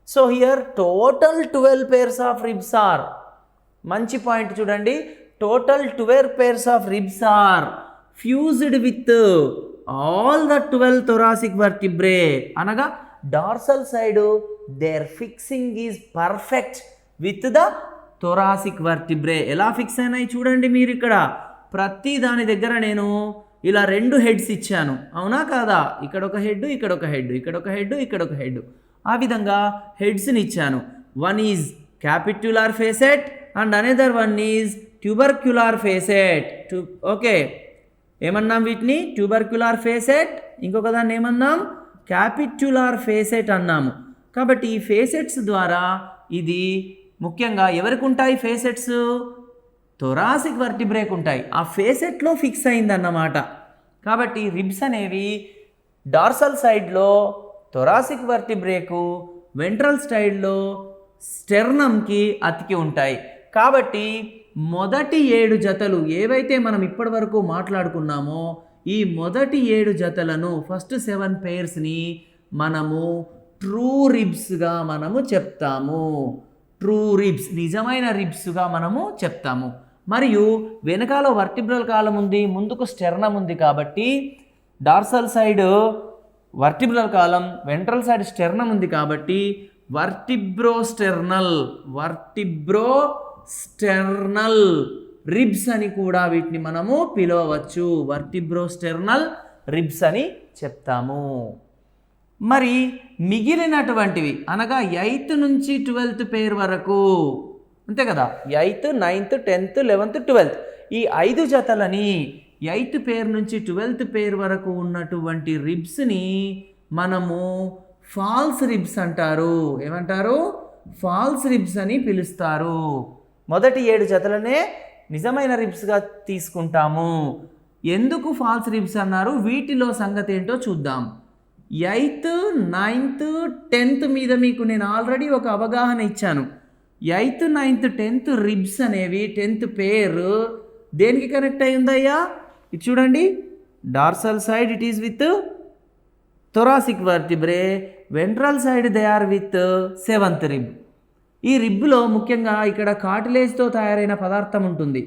So here total 12 pairs of ribs are. మంచి పాయింట్ చూడండి. Total 12 pairs of ribs are fused with all the 12 thoracic vertebrae. అనగా dorsal side their fixing is perfect with the thoracic vertebrae. ఎలా ఫిక్స్ అయినాయి చూడండి మీరు. ఇక్కడ ప్రతి దాని దగ్గర నేను ఇలా 2 హెడ్స్ ఇచ్చాను, అవునా కాదా? ఇక్కడ ఒక హెడ్, ఇక్కడ ఒక హెడ్, ఇక్కడ ఒక హెడ్, ఇక్కడ ఒక హెడ్. ఆ విధంగా హెడ్స్ని ఇచ్చాను. One is capitular facet and another one is tubercular facet. Okay, ఏమన్నాం వీటిని? Tubercular facet. ఇంకొక దాన్ని ఏమన్నాం? క్యాపిట్యులార్ ఫేసెట్ అన్నాము. కాబట్టి ఈ ఫేసెట్స్ ద్వారా ఇది ముఖ్యంగా ఎవరికి ఉంటాయి ఫేసెట్స్? థొరాసిక్ వర్టిబ్రేక్ ఉంటాయి. ఆ ఫేసెట్లో ఫిక్స్ అయిందన్నమాట. కాబట్టి రిబ్స్ అనేవి డార్సల్ సైడ్లో థొరాసిక్ వర్టిబ్రేకు, వెంట్రల్ సైడ్లో స్టెర్నమ్కి అతికి ఉంటాయి. కాబట్టి మొదటి 7 జతలు ఏవైతే మనం ఇప్పటి వరకు మాట్లాడుకున్నామో ఈ మొదటి 7 జతలను ఫస్ట్ 7 pairsని మనము ట్రూ రిబ్స్గా మనము చెప్తాము. ట్రూ రిబ్స్, నిజమైన రిబ్స్గా మనము చెప్తాము. మరియు వెనకాల వర్టిబ్రల్ కాలం ఉంది, ముందుకు స్టెర్నమ్ ఉంది కాబట్టి dorsal side vertebral column, ventral side sternum ఉంది కాబట్టి వర్టిబ్రోస్టెర్నల్ రిబ్స్ అని కూడా వీటిని మనము పిలవచ్చు. వర్టిబ్రోస్టెర్నల్ రిబ్స్ అని చెప్తాము. మరి మిగిలినటువంటివి అనగా 8th నుంచి 12th పేర్ వరకు, అంతే కదా, 8th, 9th, 10th, 11th, 12th ఈ 5 జతలని 8th పేర్ నుంచి 12th పేర్ వరకు ఉన్నటువంటి రిబ్స్ని మనము ఫాల్స్ రిబ్స్ అంటారు. ఏమంటారు? ఫాల్స్ రిబ్స్ అని పిలుస్తారు. మొదటి 7 జతలనే నిజమైన రిబ్స్గా తీసుకుంటాము. ఎందుకు ఫాల్స్ రిబ్స్ అన్నారు? వీటిలో సంగతి ఏంటో చూద్దాం. 8th, 9th, 10th మీద మీకు నేను ఆల్రెడీ ఒక అవగాహన ఇచ్చాను. 8th, 9th, 10th రిబ్స్ అనేవి 10th పేర్ దేనికి కనెక్ట్ అయి ఉందయ్యా? ఇది చూడండి, dorsal side it is with thoracic vertebrae, ventral side they are with 7th rib. ఈ రిబ్లో ముఖ్యంగా ఇక్కడ కార్టిలేజ్తో తయారైన పదార్థం ఉంటుంది.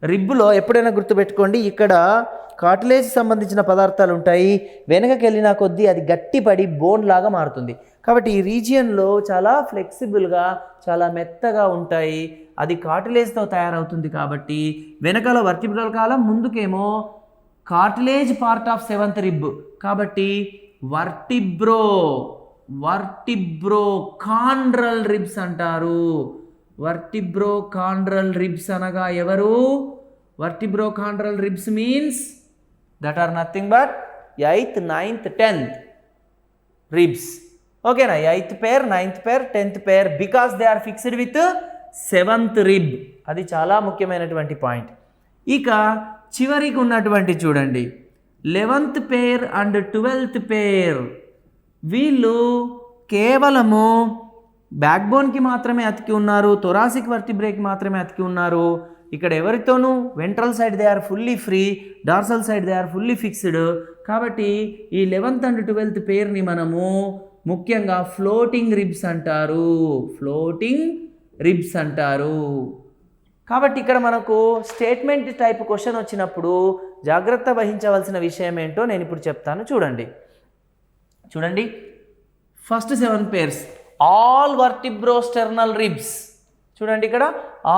రిబ్లో ఎప్పుడైనా గుర్తుపెట్టుకోండి, ఇక్కడ కార్టిలేజ్ సంబంధించిన పదార్థాలు ఉంటాయి. వెనకకి వెళ్ళిన కొద్దీ అది గట్టిపడి బోన్ లాగా మారుతుంది. కాబట్టి ఈ రీజియన్లో చాలా ఫ్లెక్సిబుల్గా, చాలా మెత్తగా ఉంటాయి. అది కార్టిలేజ్తో తయారవుతుంది. కాబట్టి వెనకాల వర్టిబ్రల్ కాలం, ముందుకేమో cartilage part of 7th rib. కాబట్టి వర్టిబ్రో కాండ్రల్ రిబ్స్ అంటారు. వర్టిబ్రో కాండ్రల్ రిబ్స్ అనగా ఎవరు? Vertebrochondral ribs means that are nothing but 8th, 9th, 10th ribs. ఓకేనా? 8th pair, 9th pair, 10th pair, because they are fixed with 7th rib. అది చాలా ముఖ్యమైనటువంటి point. ఇక చివరికి ఉన్నటువంటి చూడండి, 11th పేర్ అండ్ 12th పేర్, వీళ్ళు కేవలము బ్యాక్బోన్కి మాత్రమే అతికి ఉన్నారు, థొరాసిక్ వర్టిబ్రేకి మాత్రమే అతికి ఉన్నారు. ఇక్కడ ఎవరితోనూ ventral side they are fully free, dorsal side they are fully fixed. కాబట్టి ఈ 11th అండ్ 12th పేర్ని మనము ముఖ్యంగా ఫ్లోటింగ్ రిబ్స్ అంటారు. కాబట్టి ఇక్కడ మనకు స్టేట్మెంట్ టైప్ క్వశ్చన్ వచ్చినప్పుడు జాగ్రత్త వహించవలసిన విషయం ఏంటో నేను ఇప్పుడు చెప్తాను. చూడండి, first 7 pairs all vertebrosternal ribs. చూడండి, ఇక్కడ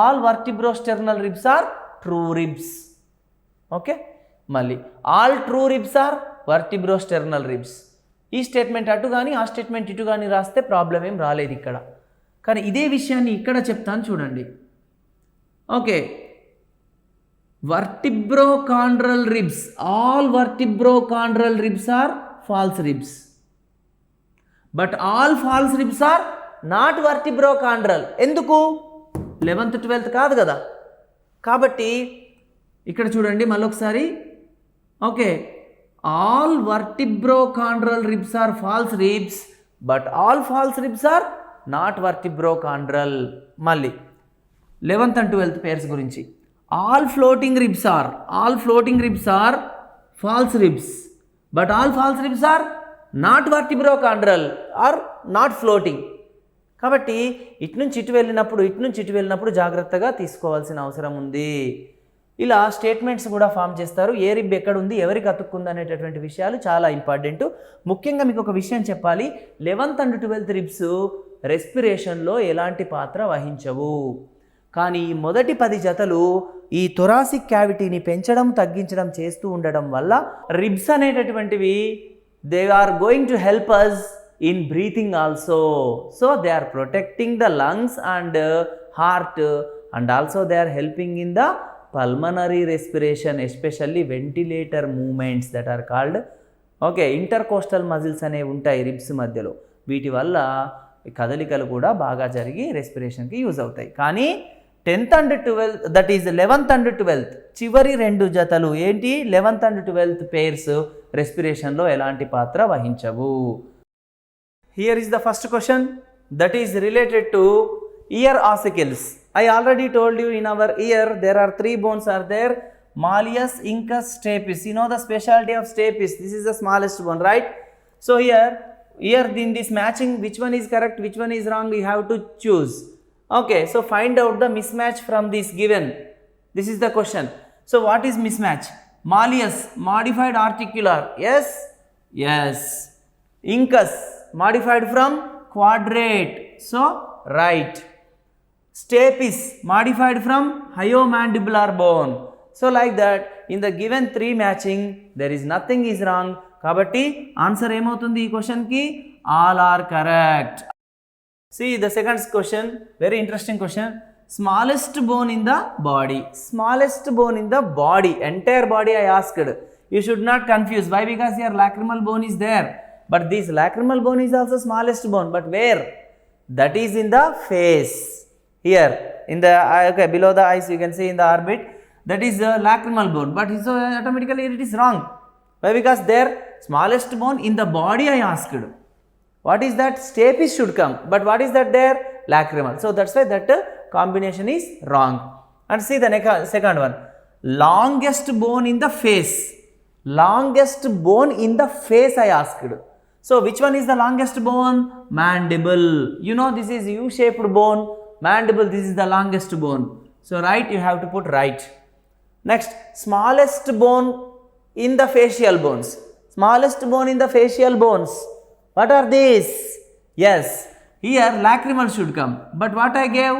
all vertebrosternal ribs are true ribs. Okay, మళ్ళీ all true ribs are vertebrosternal ribs. ఈ స్టేట్మెంట్ అటు కానీ ఆ స్టేట్మెంట్ ఇటు కానీ రాస్తే ప్రాబ్లం ఏం రాలేదు ఇక్కడ. కానీ ఇదే విషయాన్ని ఇక్కడ చెప్తాను చూడండి. Okay, vertebrochondral ribs, all vertebrochondral ribs are false ribs, but all false ribs are not vertebrochondral. ఎందుకు? 11th, 12th కాదు కదా. కాబట్టి ఇక్కడ చూడండి మళ్ళొకసారి. Okay, all vertebrochondral ribs are false ribs, but all false ribs are not vertebrochondral. మళ్ళీ 11th and 12th pairs గురించి, all floating ribs are false ribs, but all false ribs are not vertebrochondral are not floating. కాబట్టి ఇటు నుంచి ఇటు వెళ్ళినప్పుడు జాగ్రత్తగా తీసుకోవాల్సిన అవసరం ఉంది. ఇలా స్టేట్మెంట్స్ కూడా ఫామ్ చేస్తారు. ఏ రిబ్ ఎక్కడ ఉంది, ఎవరికి అతుక్కుంది అనేటటువంటి విషయాలు చాలా ఇంపార్టెంట్. ముఖ్యంగా మీకు ఒక విషయం చెప్పాలి, 11th and 12th రిబ్స్ రెస్పిరేషన్లో ఎలాంటి పాత్ర వహించవు. కానీ ఈ మొదటి 10 జతలు ఈ థొరాసిక్ క్యావిటీని పెంచడం, తగ్గించడం చేస్తూ ఉండడం వల్ల రిబ్స్ అనేటటువంటివి they are going to help us in breathing also. So they are protecting the lungs and heart, and also they are helping in the pulmonary respiration, especially ventilator movements that are called intercostal muscles అనేవి ఉంటాయి ribs మధ్యలో. వీటి వల్ల కదలికలు కూడా బాగా జరిగి రెస్పిరేషన్కి use అవుతాయి. కానీ 10th and 12th, that is 11th and 12th చివరి 2 జతలు ఏంటి, 11th and 12th పేర్స్ రెస్పిరేషన్లో ఎలాంటి పాత్ర వహించవు. Here is the first question that is related to ear ossicles. I already told you in our ear there are 3 bones are there, malleus, incus, stapes. You know the specialty of stapes. This is the smallest bone, right? So here here in this matching, which one is correct, which one is wrong, you have to choose. Okay, so find out the mismatch from this given. This is the question. So what is mismatch? Malleus, modified articular, yes, yes. Incus, modified from quadrate, so right. Stapes, modified from hyomandibular bone. So like that, in the given 3 matching, there is nothing is wrong. Kabatti answer ఏమవుతుంది ఈ question కి? All are correct. See the second question, very interesting question. Smallest bone in the body. Smallest bone in the body, entire body I asked. You should not confuse. Why? Because here lacrimal bone is there. But this lacrimal bone is also smallest bone. But where? That is in the face. Here, in the okay, below the eyes you can see in the orbit. That is the lacrimal bone. But so automatically it is wrong. Why? Because there smallest bone in the body I asked. What is that? Stapes should come. But what is that there? Lacrimal. So that's why that combination is wrong. And see the second one. Longest bone in the face. Longest bone in the face I asked. So which one is the longest bone? Mandible. You know this is U-shaped bone. Mandible, this is the longest bone. So right, you have to put right. Next, smallest bone in the facial bones. Smallest bone in the facial bones. What are these? Yes, here lacrimal should come. But what I gave?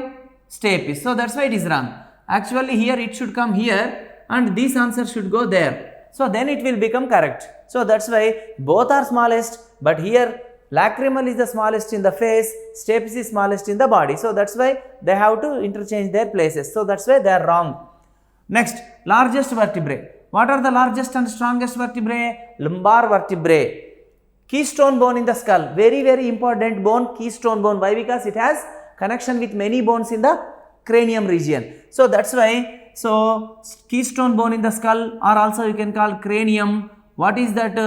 Stapes. So that's why it is wrong. Actually here it should come here and this answer should go there. So then it will become correct. So that's why both are smallest, but here lacrimal is the smallest in the face, stapes is smallest in the body. So that's why they have to interchange their places. So that's why they are wrong. Next, largest vertebrae. What are the largest and strongest vertebrae? Lumbar vertebrae. Keystone bone in the skull. Very, very important bone, keystone bone. Why? Because it has connection with many bones in the cranium region. So that's why, so keystone bone in the skull, or also you can call cranium. What is that?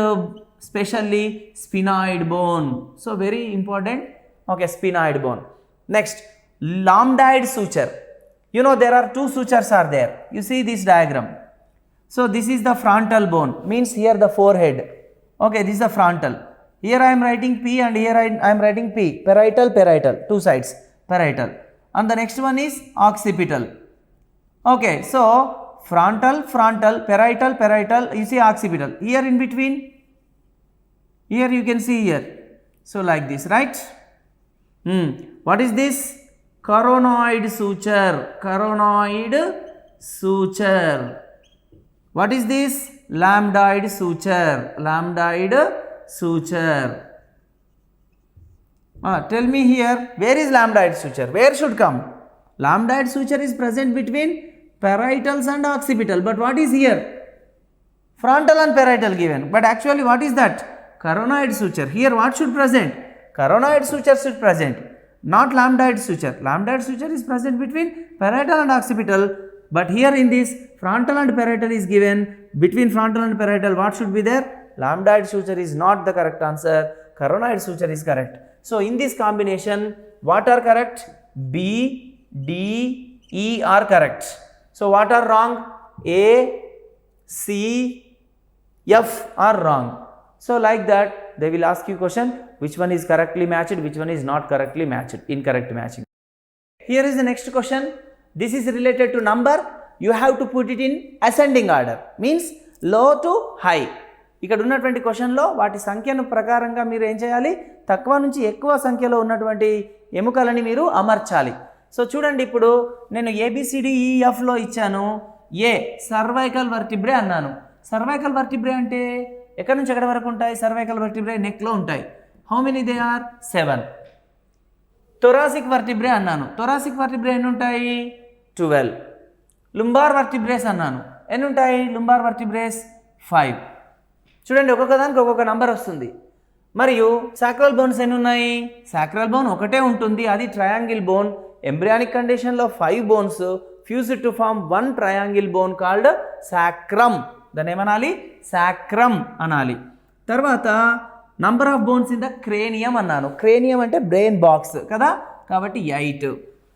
Specially sphenoid bone. So very important. Okay, sphenoid bone. Next, lambdoid suture. You know there are 2 sutures are there. You see this diagram. So this is the frontal bone, means here the forehead. Okay, this is the frontal. Here I am writing P and here I am writing P. Parietal, parietal, 2 sides, parietal. And the next one is occipital. Okay, so frontal, frontal, parietal, parietal, you see occipital. Here in between, here you can see here. So like this, right? What is this? Coronoid suture. Coronoid suture. What is this? Lambdoid suture. Lambdoid suture. Tell me here, where is lambdoid suture? Where should come? Lambdoid suture is present between parietals and occipital. But what is here? Frontal and parietal given. But actually what is that? Coronoid suture. Here what should present? Coronoid suture should present, not lambdoid suture. Lambdoid suture is present between parietal and occipital. But here in this frontal and parietal is given. Between frontal and parietal what should be there? Lambdoid suture is not the correct answer. Coronoid suture is correct. So in this combination, what are correct? B, D, E are correct. So what are wrong? A, C, F are wrong. So like that, they will ask you question, which one is correctly matched, which one is not correctly matched, incorrect matching. Here is the next question. This is related to number. You have to put it in ascending order, means low to high. ఇక్కడ ఉన్నటువంటి క్వశ్చన్లో వాటి సంఖ్యను ప్రకారంగా మీరు ఏం చేయాలి? తక్కువ నుంచి ఎక్కువ సంఖ్యలో ఉన్నటువంటి ఎముకలని మీరు అమర్చాలి. సో చూడండి, ఇప్పుడు నేను ABCDEFలో ఇచ్చాను. ఏ సర్వైకల్ వర్టిబ్రే అన్నాను. సర్వైకల్ వర్టిబ్రే అంటే ఎక్కడి నుంచి ఎక్కడి వరకు ఉంటాయి? సర్వైకల్ వర్టిబ్రే నెక్లో ఉంటాయి. How many they are? 7. Thoracic vertebrae అన్నాను. థొరాసిక్ వర్టిబ్రే ఎన్ని ఉంటాయి? 12. లుంబార్ వర్టిబ్రేస్ అన్నాను. ఎన్ని ఉంటాయి లుంబార్ వర్టిబ్రేస్? 5. చూడండి, ఒక్కొక్క దానికి ఒక్కొక్క నంబర్ వస్తుంది. మరియు సాక్రల్ బోన్స్ ఎన్ని ఉన్నాయి? సాక్రల్ బోన్ ఒకటే ఉంటుంది, అది ట్రయాంగిల్ బోన్. ఎంబ్రియానిక్ కండిషన్లో 5 bones fused to form 1 triangle bone called sacrum. దాన్ని ఏమనాలి? సాక్రమ్ అనాలి. తర్వాత number of bones in the cranium అన్నాను. క్రేనియం అంటే బ్రెయిన్ బాక్స్ కదా, కాబట్టి 8.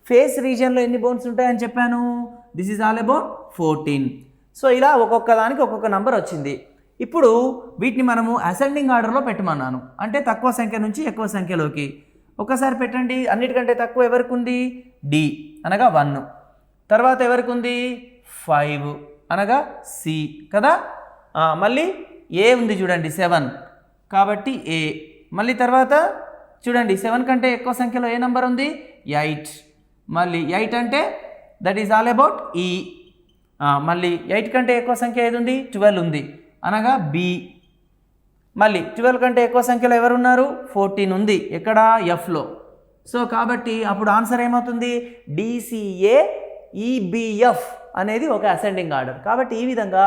ఫేస్ రీజియన్లో ఎన్ని బోన్స్ ఉంటాయని చెప్పాను? This is all about 14. So ఇలా ఒక్కొక్క దానికి ఒక్కొక్క నంబర్ వచ్చింది. ఇప్పుడు వీటిని మనము అసెండింగ్ ఆర్డర్లో పెట్టమన్నాను, అంటే తక్కువ సంఖ్య నుంచి ఎక్కువ సంఖ్యలోకి. ఒకసారి పెట్టండి. అన్నిటికంటే తక్కువ ఎవరికి ఉంది? డి అనగా 1. తర్వాత ఎవరికి ఉంది? 5 అనగా సి కదా. మళ్ళీ ఏ ఉంది చూడండి 7, కాబట్టి ఏ. మళ్ళీ తర్వాత చూడండి 7 కంటే ఎక్కువ సంఖ్యలో ఏ నెంబర్ ఉంది? 8. మళ్ళీ 8 అంటే దట్ ఈజ్ ఆల్ అబౌట్ ఈ. మళ్ళీ 8 కంటే ఎక్కువ సంఖ్య ఏది ఉంది? 12 ఉంది అనగా బి. మళ్ళీ 12 కంటే ఎక్కువ సంఖ్యలో ఎవరు ఉన్నారు? 14 ఉంది. ఎక్కడ? ఎఫ్లో. సో కాబట్టి అప్పుడు ఆన్సర్ ఏమవుతుంది? డిసిఏ ఈబిఎఫ్ అనేది ఒక అసెండింగ్ ఆర్డర్. కాబట్టి ఈ విధంగా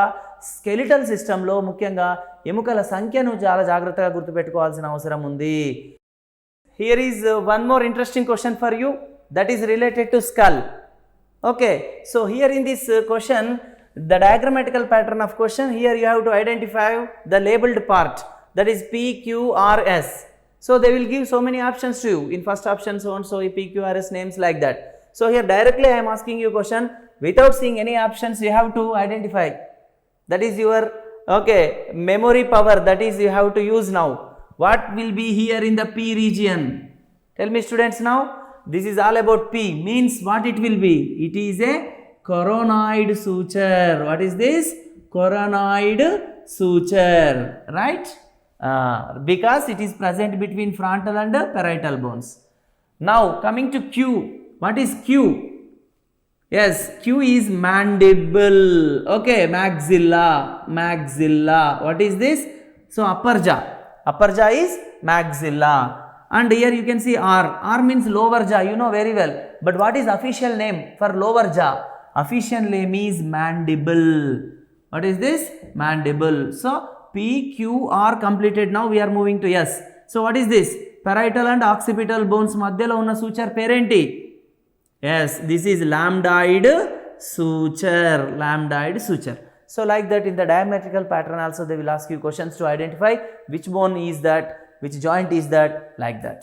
స్కెలిటల్ సిస్టంలో ముఖ్యంగా ఎముకల సంఖ్యను చాలా జాగ్రత్తగా గుర్తుపెట్టుకోవాల్సిన అవసరం ఉంది. Here is one more interesting question for you, that is related to skull. Okay, so here in this question, the diagrammatical pattern of question, here you have to identify the labeled part, that is P, Q, R, S. So they will give so many options to you. In first option so and so, P, Q, R, S names like that. So here directly I am asking you question, without seeing any options you have to identify. That is your memory power, that is you have to use now. What will be here in the P region? Tell me students now. This is all about P, means what it will be? It is a coronoid suture. What is this? Coronoid suture, right? Because it is present between frontal and parietal bones. Now coming to Q. What is Q? Yes, Q is mandible. Okay, maxilla. What is this? So upper jaw is maxilla. And here you can see R. R means lower jaw, you know very well. But what is official name for lower jaw? Official name is mandible. What is this? Mandible. So P, Q, R completed. Now we are moving to S. So what is this? Parietal and occipital bones మధ్యలో ఉన్న suture పేరేంటి? Yes, this is lambdoid suture. So like that in the diametrical pattern also they will ask you questions to identify which bone is that, which joint is that, like that.